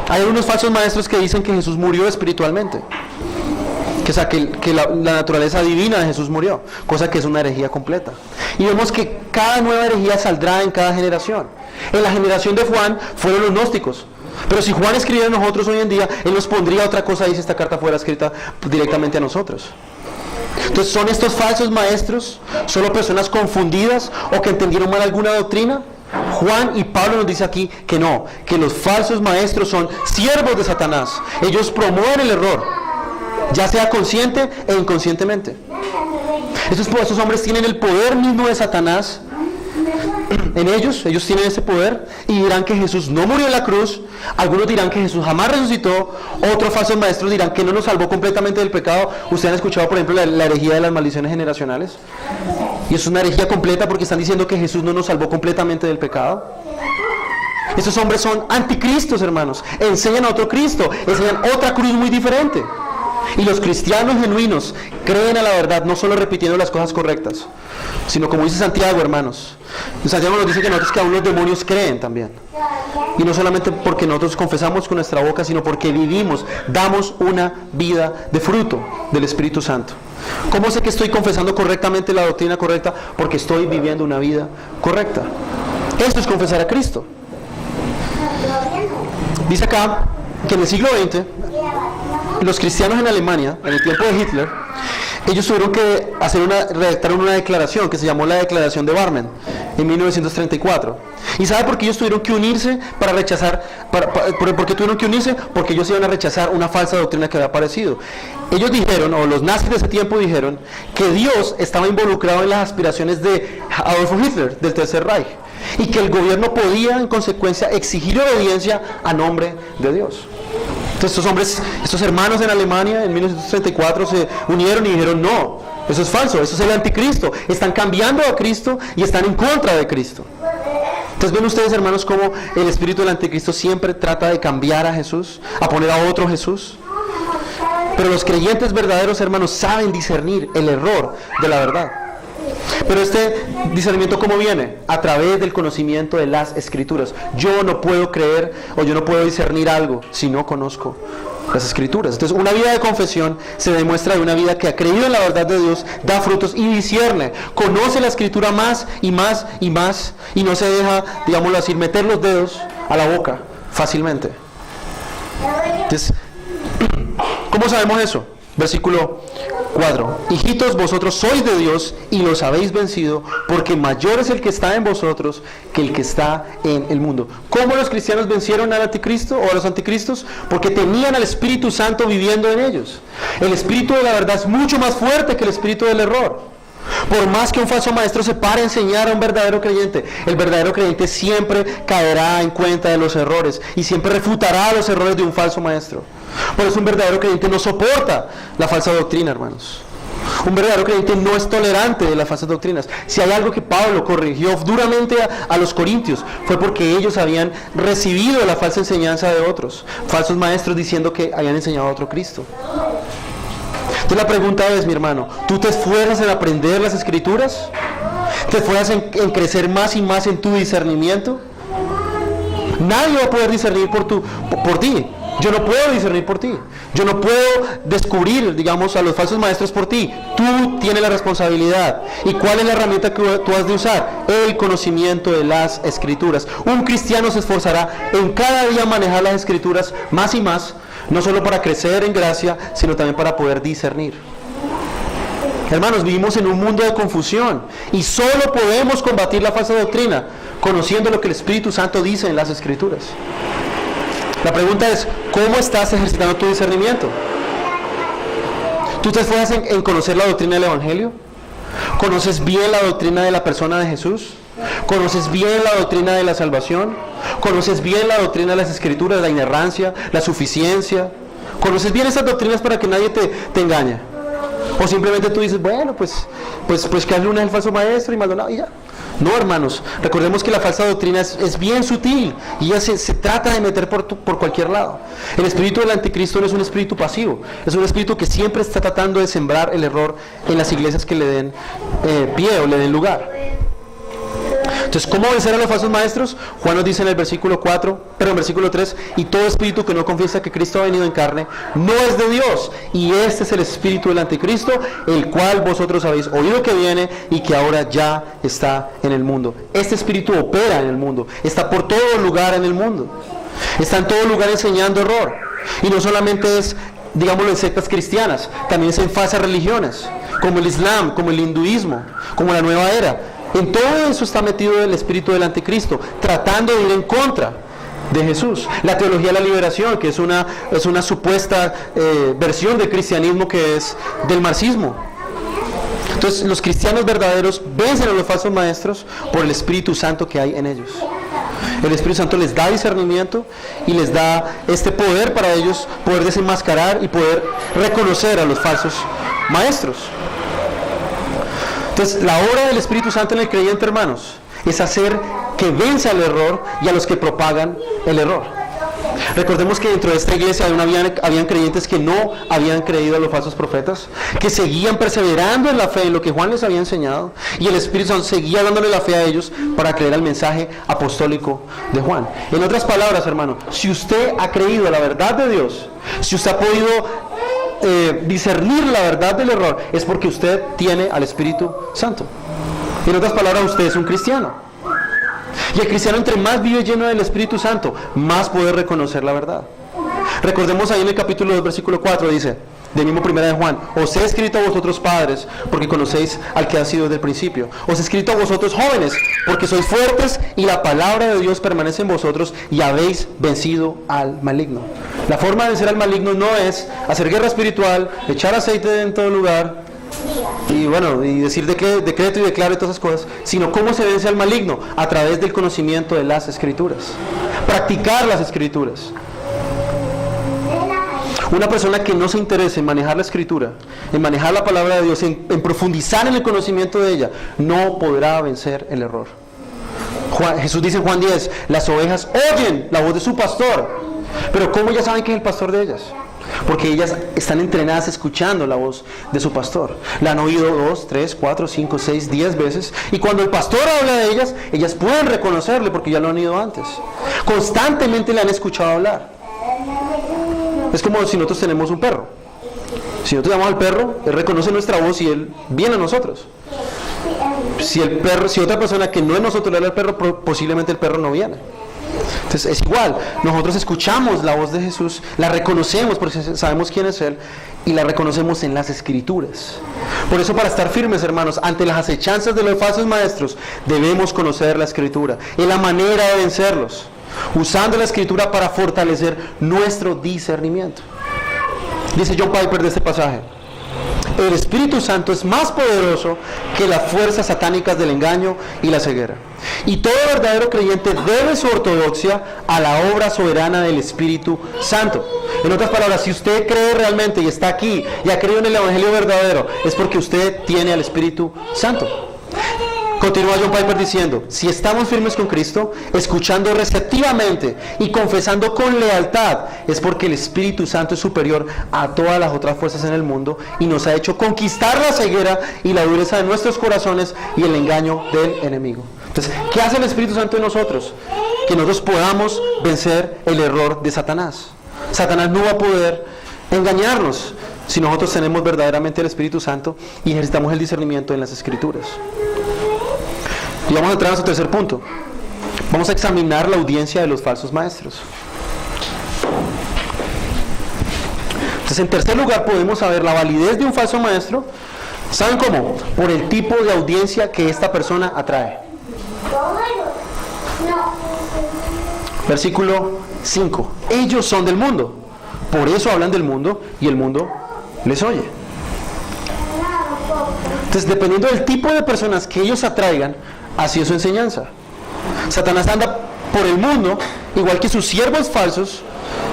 Hay unos falsos maestros que dicen que Jesús murió espiritualmente, que la naturaleza divina de Jesús murió, cosa que es una herejía completa. Y vemos que cada nueva herejía saldrá en cada generación. En la generación de Juan fueron los gnósticos, pero si Juan escribiera a nosotros hoy en día, él nos pondría otra cosa y si esta carta fuera escrita directamente a nosotros. Entonces, ¿son estos falsos maestros solo personas confundidas o que entendieron mal alguna doctrina? Juan y Pablo nos dice aquí que no, que los falsos maestros son siervos de Satanás. Ellos promueven el error, ya sea consciente e inconscientemente. Estos hombres tienen el poder mismo de Satanás en ellos tienen ese poder y dirán que Jesús no murió en la cruz. Algunos dirán que Jesús jamás resucitó. Otros falsos maestros dirán que no nos salvó completamente del pecado. Ustedes han escuchado, por ejemplo, la herejía de las maldiciones generacionales, y es una herejía completa porque están diciendo que Jesús no nos salvó completamente del pecado. Estos hombres son anticristos, hermanos. Enseñan a otro Cristo, enseñan otra cruz muy diferente. Y los cristianos genuinos creen a la verdad, no solo repitiendo las cosas correctas, sino como dice Santiago, hermanos. Santiago nos dice que nosotros, que aún los demonios creen también. Y no solamente porque nosotros confesamos con nuestra boca, sino porque vivimos, damos una vida de fruto del Espíritu Santo. ¿Cómo sé que estoy confesando correctamente la doctrina correcta? Porque estoy viviendo una vida correcta. Esto es confesar a Cristo. Dice acá que en el siglo XX, los cristianos en Alemania, en el tiempo de Hitler, ellos tuvieron que redactar una declaración que se llamó la Declaración de Barmen en 1934. ¿Y sabe por qué ellos tuvieron que unirse para rechazar? ¿Por qué tuvieron que unirse? Porque ellos iban a rechazar una falsa doctrina que había aparecido. Ellos dijeron, o los nazis de ese tiempo dijeron, que Dios estaba involucrado en las aspiraciones de Adolfo Hitler, del Tercer Reich, y que el gobierno podía, en consecuencia, exigir obediencia a nombre de Dios. Entonces estos hermanos en Alemania en 1934 se unieron y dijeron, no, eso es falso, eso es el anticristo, están cambiando a Cristo y están en contra de Cristo. Entonces ven ustedes, hermanos, cómo el espíritu del anticristo siempre trata de cambiar a Jesús, a poner a otro Jesús. Pero los creyentes verdaderos, hermanos, saben discernir el error de la verdad. Pero este discernimiento, ¿cómo viene? A través del conocimiento de las Escrituras. Yo no puedo creer o yo no puedo discernir algo si no conozco las Escrituras. Entonces, una vida de confesión se demuestra de una vida que ha creído en la verdad de Dios, da frutos y discierne, conoce la Escritura más y más y más, y no se deja, digámoslo así, meter los dedos a la boca fácilmente. Entonces, ¿cómo sabemos eso? Versículo 4. Hijitos, vosotros sois de Dios y los habéis vencido, porque mayor es el que está en vosotros que el que está en el mundo. ¿Cómo los cristianos vencieron al anticristo o a los anticristos? Porque tenían al Espíritu Santo viviendo en ellos. El espíritu de la verdad es mucho más fuerte que el espíritu del error. Por más que un falso maestro se pare a enseñar a un verdadero creyente, el verdadero creyente siempre caerá en cuenta de los errores y siempre refutará los errores de un falso maestro. Por eso un verdadero creyente no soporta la falsa doctrina, hermanos. Un verdadero creyente no es tolerante de las falsas doctrinas. Si hay algo que Pablo corrigió duramente a los corintios, fue porque ellos habían recibido la falsa enseñanza de otros, falsos maestros diciendo que habían enseñado a otro Cristo. Entonces la pregunta es, mi hermano, ¿tú te esfuerzas en aprender las Escrituras? ¿Te esfuerzas en crecer más y más en tu discernimiento? Nadie va a poder discernir por ti. Yo no puedo discernir por ti. Yo no puedo descubrir, digamos, a los falsos maestros por ti. Tú tienes la responsabilidad. ¿Y cuál es la herramienta que tú has de usar? El conocimiento de las Escrituras. Un cristiano se esforzará en cada día manejar las Escrituras más y más, no solo para crecer en gracia, sino también para poder discernir. Hermanos, vivimos en un mundo de confusión y solo podemos combatir la falsa doctrina conociendo lo que el Espíritu Santo dice en las Escrituras. La pregunta es, ¿cómo estás ejercitando tu discernimiento? ¿Tú te esfuerzas en conocer la doctrina del Evangelio? ¿Conoces bien la doctrina de la persona de Jesús? ¿Conoces bien la doctrina de la salvación? ¿Conoces bien la doctrina de las Escrituras, la inerrancia, la suficiencia? ¿Conoces bien esas doctrinas para que nadie te engañe? O simplemente tú dices, bueno, pues que Luna es el falso maestro y Maldonado y ya. No, hermanos, recordemos que la falsa doctrina es bien sutil y ya se trata de meter por cualquier lado. El espíritu del anticristo no es un espíritu pasivo, es un espíritu que siempre está tratando de sembrar el error en las iglesias que le den pie o le den lugar. Entonces, ¿cómo vencer a los falsos maestros? Juan nos dice en el versículo 3, y todo espíritu que no confiesa que Cristo ha venido en carne, no es de Dios, y este es el espíritu del anticristo, el cual vosotros habéis oído que viene y que ahora ya está en el mundo. Este espíritu opera en el mundo, está por todo lugar en el mundo, está en todo lugar enseñando error, y no solamente es, digámoslo, en sectas cristianas, también es en falsas religiones, como el Islam, como el hinduismo, como la nueva era. En todo eso está metido el espíritu del anticristo, tratando de ir en contra de Jesús. La teología de la liberación, que es una supuesta versión del cristianismo que es del marxismo. Entonces, los cristianos verdaderos vencen a los falsos maestros por el Espíritu Santo que hay en ellos. El Espíritu Santo les da discernimiento y les da este poder para ellos poder desenmascarar y poder reconocer a los falsos maestros. Entonces, la obra del Espíritu Santo en el creyente, hermanos, es hacer que venza el error y a los que propagan el error. Recordemos que dentro de esta iglesia habían creyentes que no habían creído a los falsos profetas, que seguían perseverando en la fe, en lo que Juan les había enseñado, y el Espíritu Santo seguía dándole la fe a ellos para creer al mensaje apostólico de Juan. En otras palabras, hermano, si usted ha creído a la verdad de Dios, si usted ha podido discernir la verdad del error, es porque usted tiene al Espíritu Santo. En otras palabras, usted es un cristiano. Y el cristiano, entre más vive lleno del Espíritu Santo, más puede reconocer la verdad. Recordemos ahí en el capítulo 2, versículo 4, dice, del mismo 1 de Juan, os he escrito a vosotros padres, porque conocéis al que ha sido desde el principio. Os he escrito a vosotros jóvenes, porque sois fuertes y la palabra de Dios permanece en vosotros y habéis vencido al maligno. La forma de vencer al maligno no es hacer guerra espiritual, echar aceite en todo lugar, y bueno, y decir decreto y declaro y todas esas cosas, sino cómo se vence al maligno, a través del conocimiento de las Escrituras. Practicar las Escrituras. Una persona que no se interese en manejar la Escritura, en manejar la palabra de Dios, en profundizar en el conocimiento de ella, no podrá vencer el error. Jesús dice en Juan 10, las ovejas oyen la voz de su pastor, pero ¿cómo ya saben que es el pastor de ellas? Porque ellas están entrenadas escuchando la voz de su pastor. La han oído 2, 3, 4, 5, 6, 10 veces. Y cuando el pastor habla de ellas pueden reconocerle porque ya lo han oído antes. Constantemente le han escuchado hablar. Es como si nosotros tenemos un perro. Si nosotros llamamos al perro, él reconoce nuestra voz y él viene a nosotros. Si otra persona que no es nosotros le habla al perro, posiblemente el perro no viene. Entonces es igual, nosotros escuchamos la voz de Jesús, la reconocemos porque sabemos quién es Él y la reconocemos en las Escrituras. Por eso, para estar firmes, hermanos, ante las acechanzas de los falsos maestros, debemos conocer la Escritura. Es la manera de vencerlos, usando la Escritura para fortalecer nuestro discernimiento. Dice John Piper de este pasaje: El Espíritu Santo es más poderoso que las fuerzas satánicas del engaño y la ceguera. Y todo verdadero creyente debe su ortodoxia a la obra soberana del Espíritu Santo. En otras palabras, si usted cree realmente y está aquí y ha creído en el Evangelio verdadero, es porque usted tiene al Espíritu Santo. Continúa John Piper diciendo, si estamos firmes con Cristo, escuchando receptivamente y confesando con lealtad, es porque el Espíritu Santo es superior a todas las otras fuerzas en el mundo y nos ha hecho conquistar la ceguera y la dureza de nuestros corazones y el engaño del enemigo. Entonces, ¿qué hace el Espíritu Santo en nosotros? Que nosotros podamos vencer el error de Satanás. Satanás no va a poder engañarnos si nosotros tenemos verdaderamente el Espíritu Santo y ejercitamos el discernimiento en las Escrituras. Y vamos a entrar a su tercer punto. Vamos a examinar la audiencia de los falsos maestros. Entonces, en tercer lugar, podemos saber la validez de un falso maestro. ¿Saben cómo? Por el tipo de audiencia que esta persona atrae. Versículo 5. Ellos son del mundo. Por eso hablan del mundo y el mundo les oye. Entonces, dependiendo del tipo de personas que ellos atraigan, así es su enseñanza. Satanás anda por el mundo, igual que sus siervos falsos,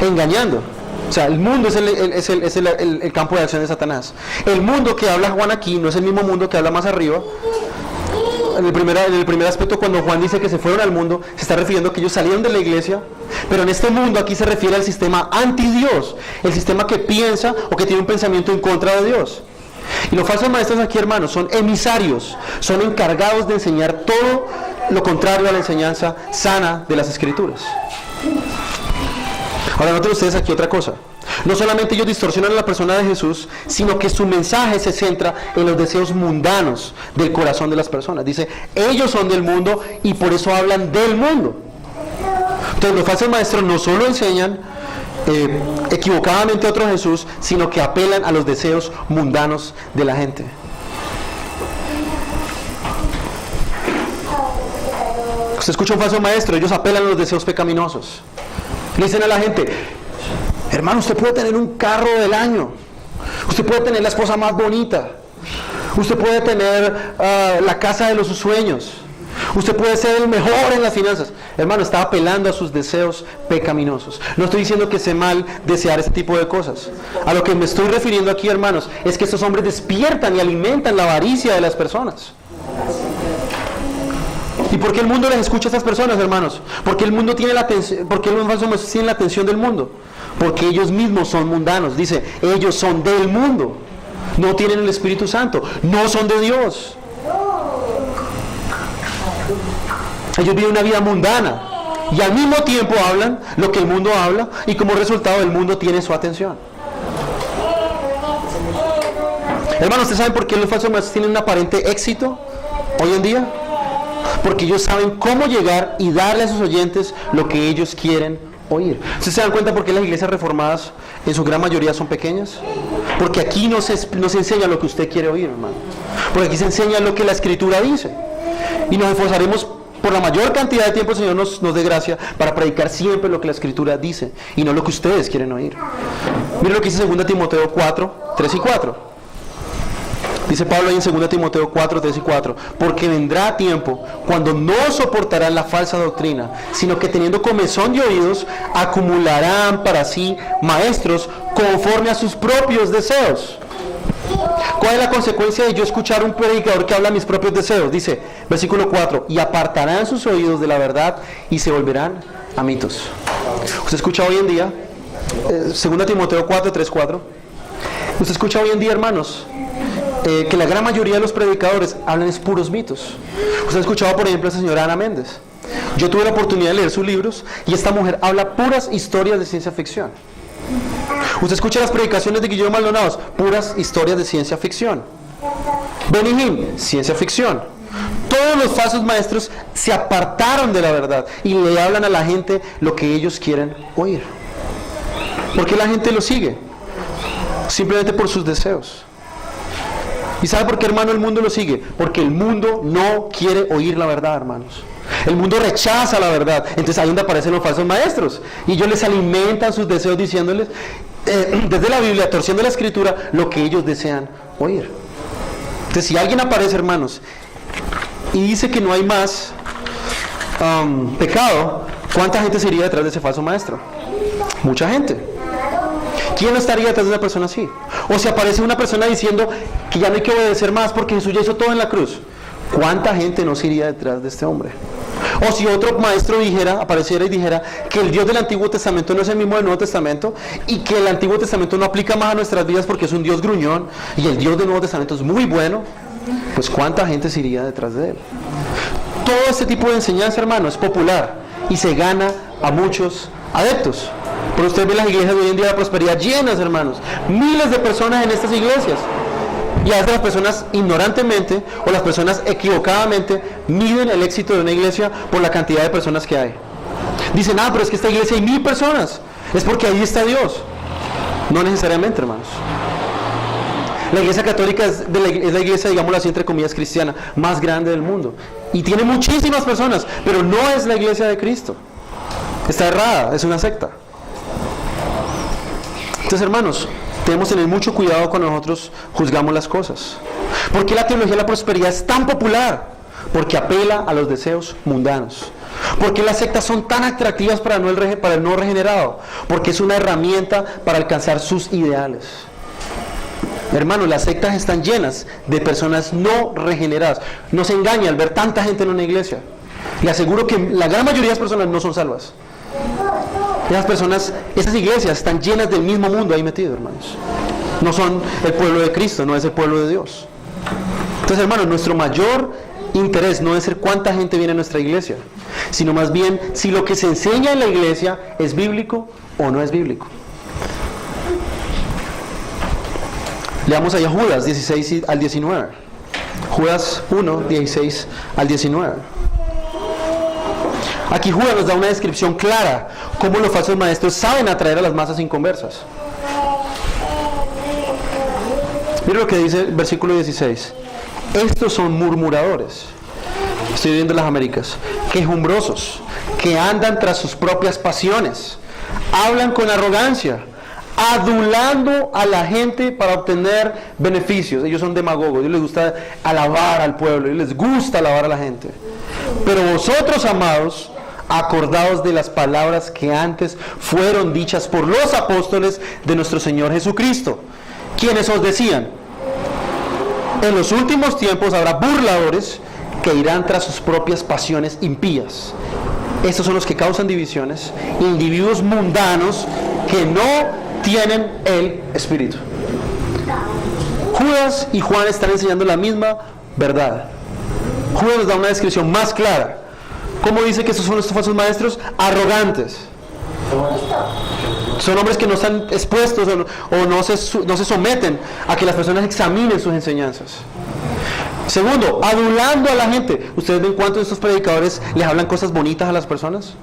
engañando. O sea, el mundo es el campo de acción de Satanás. El mundo que habla Juan aquí no es el mismo mundo que habla más arriba. En el primer aspecto, cuando Juan dice que se fueron al mundo, se está refiriendo a que ellos salieron de la iglesia. Pero en este mundo aquí se refiere al sistema anti-Dios, el sistema que piensa o que tiene un pensamiento en contra de Dios. Y los falsos maestros aquí, hermanos, son emisarios, son encargados de enseñar todo lo contrario a la enseñanza sana de las Escrituras. Ahora noten ustedes aquí otra cosa. No solamente ellos distorsionan a la persona de Jesús, sino que su mensaje se centra en los deseos mundanos del corazón de las personas. Dice, ellos son del mundo y por eso hablan del mundo. Entonces los falsos maestros no solo enseñan equivocadamente a otro Jesús, sino que apelan a los deseos mundanos de la gente. Usted escucha a un falso maestro, ellos apelan a los deseos pecaminosos. Le dicen a la gente, hermano, usted puede tener un carro del año, usted puede tener la esposa más bonita, usted puede tener la casa de los sus sueños, usted puede ser el mejor en las finanzas. Hermano, está apelando a sus deseos pecaminosos. No estoy diciendo que sea mal desear este tipo de cosas. A lo que me estoy refiriendo aquí, hermanos, es que estos hombres despiertan y alimentan la avaricia de las personas. ¿Y por qué el mundo les escucha a estas personas, hermanos? Porque el mundo tiene la atención, porque los falsos maestros tienen la atención del mundo. Porque ellos mismos son mundanos. Dice, ellos son del mundo. No tienen el Espíritu Santo. No son de Dios. Ellos viven una vida mundana y al mismo tiempo hablan lo que el mundo habla y como resultado el mundo tiene su atención. Hermanos, ¿ustedes saben por qué los falsos maestros tienen un aparente éxito hoy en día? Porque ellos saben cómo llegar y darle a sus oyentes lo que ellos quieren oír. ¿Ustedes se dan cuenta por qué las iglesias reformadas en su gran mayoría son pequeñas? Porque aquí no se enseña lo que usted quiere oír, hermano. Porque aquí se enseña lo que la Escritura dice. Y nos esforzaremos por la mayor cantidad de tiempo, el Señor nos dé gracia para predicar siempre lo que la Escritura dice y no lo que ustedes quieren oír. Miren lo que dice 2 Timoteo 4, 3 y 4. Dice Pablo ahí en 2 Timoteo 4, 3 y 4. Porque vendrá tiempo cuando no soportarán la falsa doctrina, sino que teniendo comezón de oídos, acumularán para sí maestros conforme a sus propios deseos. ¿Cuál es la consecuencia de yo escuchar un predicador que habla a mis propios deseos? Dice, versículo 4, y apartarán sus oídos de la verdad y se volverán a mitos. Usted escucha hoy en día, 2 Timoteo 4, 3, 4. Usted escucha hoy en día, hermanos, que la gran mayoría de los predicadores hablan es puros mitos. Usted ha escuchado, por ejemplo, a la señora Ana Méndez. Yo tuve la oportunidad de leer sus libros y esta mujer habla puras historias de ciencia ficción. Usted escucha las predicaciones de Guillermo Maldonado, puras historias de ciencia ficción. Benny Hinn, ciencia ficción. Todos los falsos maestros se apartaron de la verdad y le hablan a la gente lo que ellos quieren oír. ¿Por qué la gente lo sigue? Simplemente por sus deseos. ¿Y sabe por qué, hermano, el mundo lo sigue? Porque el mundo no quiere oír la verdad, hermanos. El mundo rechaza la verdad. Entonces ahí donde aparecen los falsos maestros. Y ellos les alimentan sus deseos diciéndoles, desde la Biblia, torciendo la Escritura, lo que ellos desean oír. Entonces, si alguien aparece, hermanos, y dice que no hay más pecado, ¿cuánta gente se iría detrás de ese falso maestro? Mucha gente. ¿Quién no estaría detrás de una persona así? O si aparece una persona diciendo que ya no hay que obedecer más porque Jesús ya hizo todo en la cruz, ¿cuánta gente no se iría detrás de este hombre? O si otro maestro apareciera y dijera que el Dios del Antiguo Testamento no es el mismo del Nuevo Testamento y que el Antiguo Testamento no aplica más a nuestras vidas porque es un Dios gruñón y el Dios del Nuevo Testamento es muy bueno, pues ¿cuánta gente se iría detrás de él? Todo este tipo de enseñanza, hermano, es popular y se gana a muchos adeptos. Pero usted ve las iglesias de hoy en día de prosperidad llenas, hermanos, miles de personas en estas iglesias. Y a veces las personas ignorantemente o las personas equivocadamente miden el éxito de una iglesia por la cantidad de personas que hay. Dicen, pero es que esta iglesia hay 1000 personas, es porque ahí está Dios. No necesariamente, hermanos. La iglesia católica es la iglesia, digámoslo así, entre comillas, cristiana, más grande del mundo. Y tiene muchísimas personas, pero no es la iglesia de Cristo. Está errada, es una secta. Entonces, hermanos, tenemos que tener mucho cuidado cuando nosotros juzgamos las cosas. ¿Por qué la teología de la prosperidad es tan popular? Porque apela a los deseos mundanos. ¿Por qué las sectas son tan atractivas para el no regenerado? Porque es una herramienta para alcanzar sus ideales. Hermanos, las sectas están llenas de personas no regeneradas. No se engaña al ver tanta gente en una iglesia. Le aseguro que la gran mayoría de las personas no son salvas. Esas iglesias están llenas del mismo mundo ahí metido, hermanos. No son el pueblo de Cristo, no es el pueblo de Dios. Entonces, hermanos, nuestro mayor interés no es ser cuánta gente viene a nuestra iglesia, sino más bien si lo que se enseña en la iglesia es bíblico o no es bíblico. Leamos allá Judas 16 al 19. Judas 1, 16 al 19. Aquí Judas nos da una descripción clara cómo los falsos maestros saben atraer a las masas inconversas. Mira lo que dice el versículo 16. Estos son murmuradores, estoy viendo las Américas, quejumbrosos, que andan tras sus propias pasiones, hablan con arrogancia, adulando a la gente para obtener beneficios. Ellos son demagogos, a ellos les gusta alabar al pueblo, a ellos les gusta alabar a la gente. Pero vosotros, amados, acordaos de las palabras que antes fueron dichas por los apóstoles de nuestro Señor Jesucristo, quienes os decían: en los últimos tiempos habrá burladores que irán tras sus propias pasiones impías. Estos son los que causan divisiones, individuos mundanos que no tienen el Espíritu. Judas y Juan están enseñando la misma verdad. Judas nos da una descripción más clara. ¿Cómo dice que estos son estos falsos maestros? Arrogantes. Son hombres que no están expuestos o no se someten a que las personas examinen sus enseñanzas. Segundo, adulando a la gente. ¿Ustedes ven cuántos de estos predicadores les hablan cosas bonitas a las personas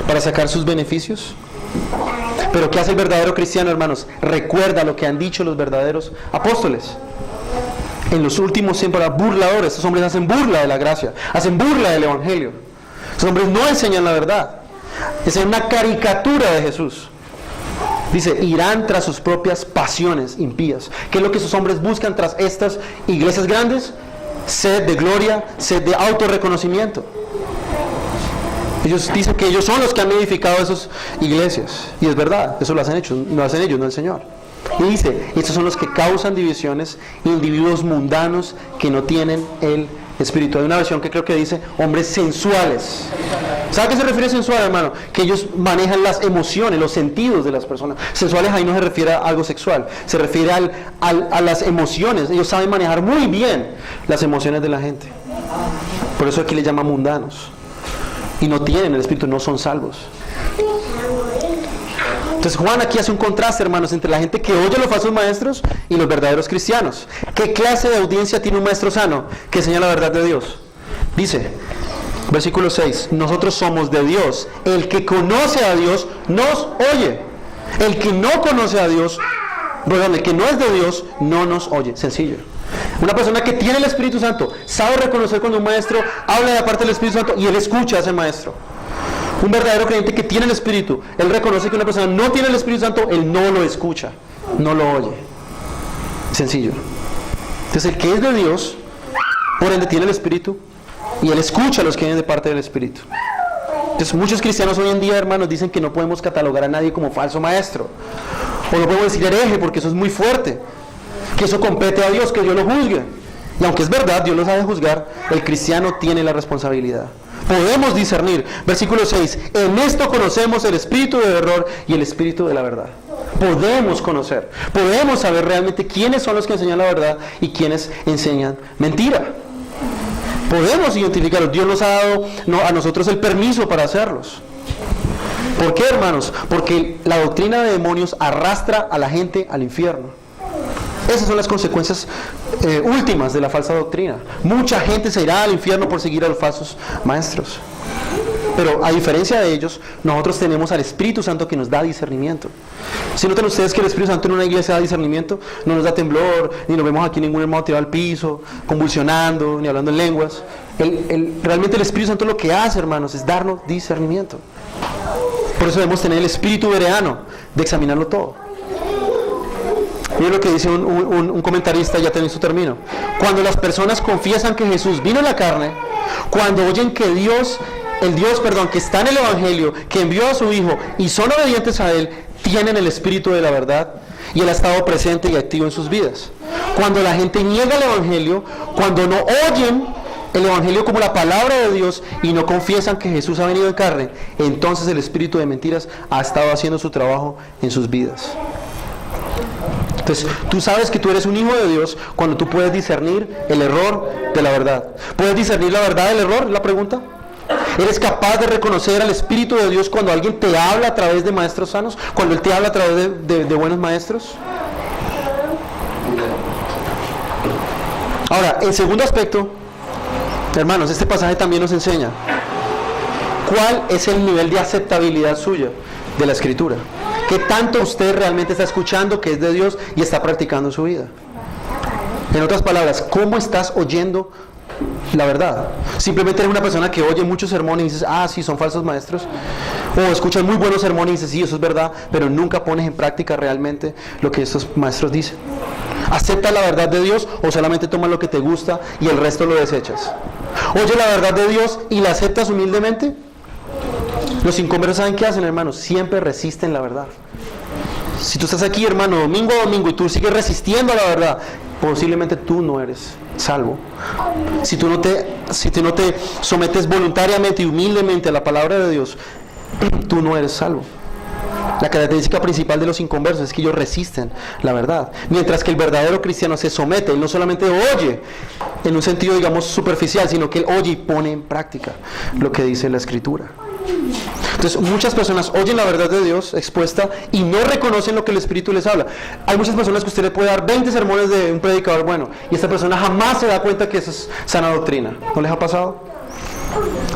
para sacar sus beneficios? Pero ¿qué hace el verdadero cristiano, hermanos? Recuerda lo que han dicho los verdaderos apóstoles. En los últimos tiempos, burladores. Estos hombres hacen burla de la gracia, hacen burla del evangelio. Estos hombres no enseñan la verdad, es una caricatura de Jesús. Dice, irán tras sus propias pasiones impías. ¿Qué es lo que esos hombres buscan tras estas iglesias grandes? Sed de gloria, sed de autorreconocimiento. Ellos dicen que ellos son los que han edificado esas iglesias. Y es verdad, eso lo hacen ellos, no el Señor. Y dice, estos son los que causan divisiones, individuos mundanos que no tienen el Espíritu. Hay una versión que creo que dice hombres sensuales. ¿Sabe a qué se refiere sensual, hermano? Que ellos manejan las emociones, los sentidos de las personas. Sensuales ahí no se refiere a algo sexual, se refiere a las emociones. Ellos saben manejar muy bien las emociones de la gente. Por eso aquí les llama mundanos. Y no tienen el Espíritu, no son salvos. Entonces Juan aquí hace un contraste, hermanos, entre la gente que oye a los falsos maestros y los verdaderos cristianos. ¿Qué clase de audiencia tiene un maestro sano que enseña la verdad de Dios? Dice, versículo 6, nosotros somos de Dios. El que conoce a Dios nos oye. El que no conoce a Dios, perdón, el que no es de Dios, no nos oye. Sencillo. Una persona que tiene el Espíritu Santo sabe reconocer cuando un maestro habla de la parte del Espíritu Santo y él escucha a ese maestro. Un verdadero creyente que tiene el Espíritu, él reconoce que una persona no tiene el Espíritu Santo, él no lo escucha, no lo oye. Sencillo. Entonces el que es de Dios, por ende tiene el Espíritu, y él escucha a los que vienen de parte del Espíritu. Entonces muchos cristianos hoy en día, hermanos, dicen que no podemos catalogar a nadie como falso maestro, o no podemos decir hereje porque eso es muy fuerte, que eso compete a Dios, que Dios lo juzgue. Y aunque es verdad, Dios los ha de juzgar, el cristiano tiene la responsabilidad. Podemos discernir. Versículo 6, en esto conocemos el espíritu del error y el espíritu de la verdad. Podemos conocer, podemos saber realmente quiénes son los que enseñan la verdad y quiénes enseñan mentira. Podemos identificarlos. Dios nos ha dado a nosotros el permiso para hacerlos. ¿Por qué, hermanos? Porque la doctrina de demonios arrastra a la gente al infierno. Esas son las consecuencias últimas de la falsa doctrina. Mucha gente se irá al infierno por seguir a los falsos maestros. Pero a diferencia de ellos, nosotros tenemos al Espíritu Santo que nos da discernimiento. Si notan ustedes que el Espíritu Santo en una iglesia da discernimiento, no nos da temblor, ni nos vemos aquí ningún hermano tirado al piso, convulsionando, ni hablando en lenguas. Realmente el Espíritu Santo lo que hace, hermanos, es darnos discernimiento. Por eso debemos tener el espíritu bereano de examinarlo todo. Miren lo que dice un comentarista, ya tenéis su término. Cuando las personas confiesan que Jesús vino en la carne, cuando oyen que el Dios que está en el Evangelio, que envió a su Hijo y son obedientes a Él, tienen el espíritu de la verdad y Él ha estado presente y activo en sus vidas. Cuando la gente niega el Evangelio, cuando no oyen el Evangelio como la palabra de Dios y no confiesan que Jesús ha venido en carne, entonces el espíritu de mentiras ha estado haciendo su trabajo en sus vidas. Entonces, tú sabes que tú eres un hijo de Dios cuando tú puedes discernir el error de la verdad. ¿Puedes discernir la verdad del error? Es la pregunta. ¿Eres capaz de reconocer al Espíritu de Dios cuando alguien te habla a través de maestros sanos? Cuando Él te habla a través de buenos maestros. Ahora, el segundo aspecto, hermanos, este pasaje también nos enseña cuál es el nivel de aceptabilidad suya de la Escritura. ¿Qué tanto usted realmente está escuchando que es de Dios y está practicando su vida? En otras palabras, ¿cómo estás oyendo la verdad? Simplemente eres una persona que oye muchos sermones y dices, sí, son falsos maestros. O escuchas muy buenos sermones y dices, sí, eso es verdad, pero nunca pones en práctica realmente lo que estos maestros dicen. ¿Aceptas la verdad de Dios o solamente tomas lo que te gusta y el resto lo desechas? ¿Oye la verdad de Dios y la aceptas humildemente? Los inconversos, ¿saben qué hacen, hermanos? Siempre resisten la verdad. Si tú estás aquí, hermano, domingo a domingo y tú sigues resistiendo a la verdad, posiblemente tú no eres salvo. Si tú no te sometes voluntariamente y humildemente a la palabra de Dios, tú no eres salvo. La característica principal de los inconversos es que ellos resisten la verdad, mientras que el verdadero cristiano se somete. Él no solamente oye en un sentido, digamos, superficial, sino que él oye y pone en práctica lo que dice la Escritura. Entonces muchas personas oyen la verdad de Dios expuesta y no reconocen lo que el Espíritu les habla. Hay muchas personas que usted le puede dar 20 sermones de un predicador bueno y esta persona jamás se da cuenta que eso es sana doctrina. ¿No les ha pasado?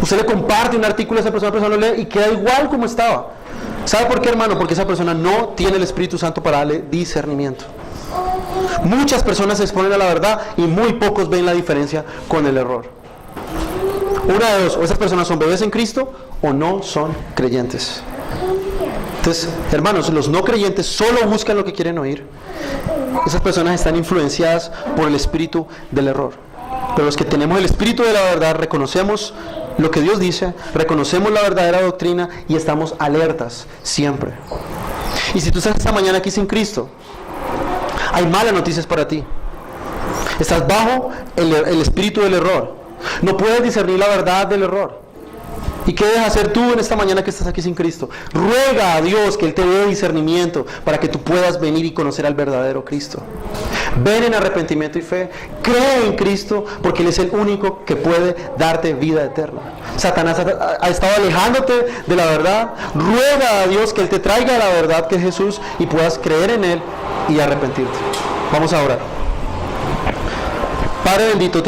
Usted le comparte un artículo a esa persona lo lee y queda igual como estaba. ¿Sabe por qué, hermano? Porque esa persona no tiene el Espíritu Santo para darle discernimiento. Muchas personas se exponen a la verdad y muy pocos ven la diferencia con el error. Una de dos, o esas personas son bebés en Cristo o no son creyentes. Entonces, hermanos, los no creyentes solo buscan lo que quieren oír. Esas personas están influenciadas por el espíritu del error. Pero los que tenemos el espíritu de la verdad, reconocemos lo que Dios dice, reconocemos la verdadera doctrina y estamos alertas siempre. Y si tú estás esta mañana aquí sin Cristo, hay malas noticias para ti. Estás bajo el espíritu del error. No puedes discernir la verdad del error. ¿Y qué debes hacer tú en esta mañana que estás aquí sin Cristo? Ruega a Dios que Él te dé discernimiento para que tú puedas venir y conocer al verdadero Cristo. Ven en arrepentimiento y fe. Cree en Cristo porque Él es el único que puede darte vida eterna. Satanás ha estado alejándote de la verdad. Ruega a Dios que Él te traiga la verdad que es Jesús y puedas creer en Él y arrepentirte. Vamos a orar. Padre bendito,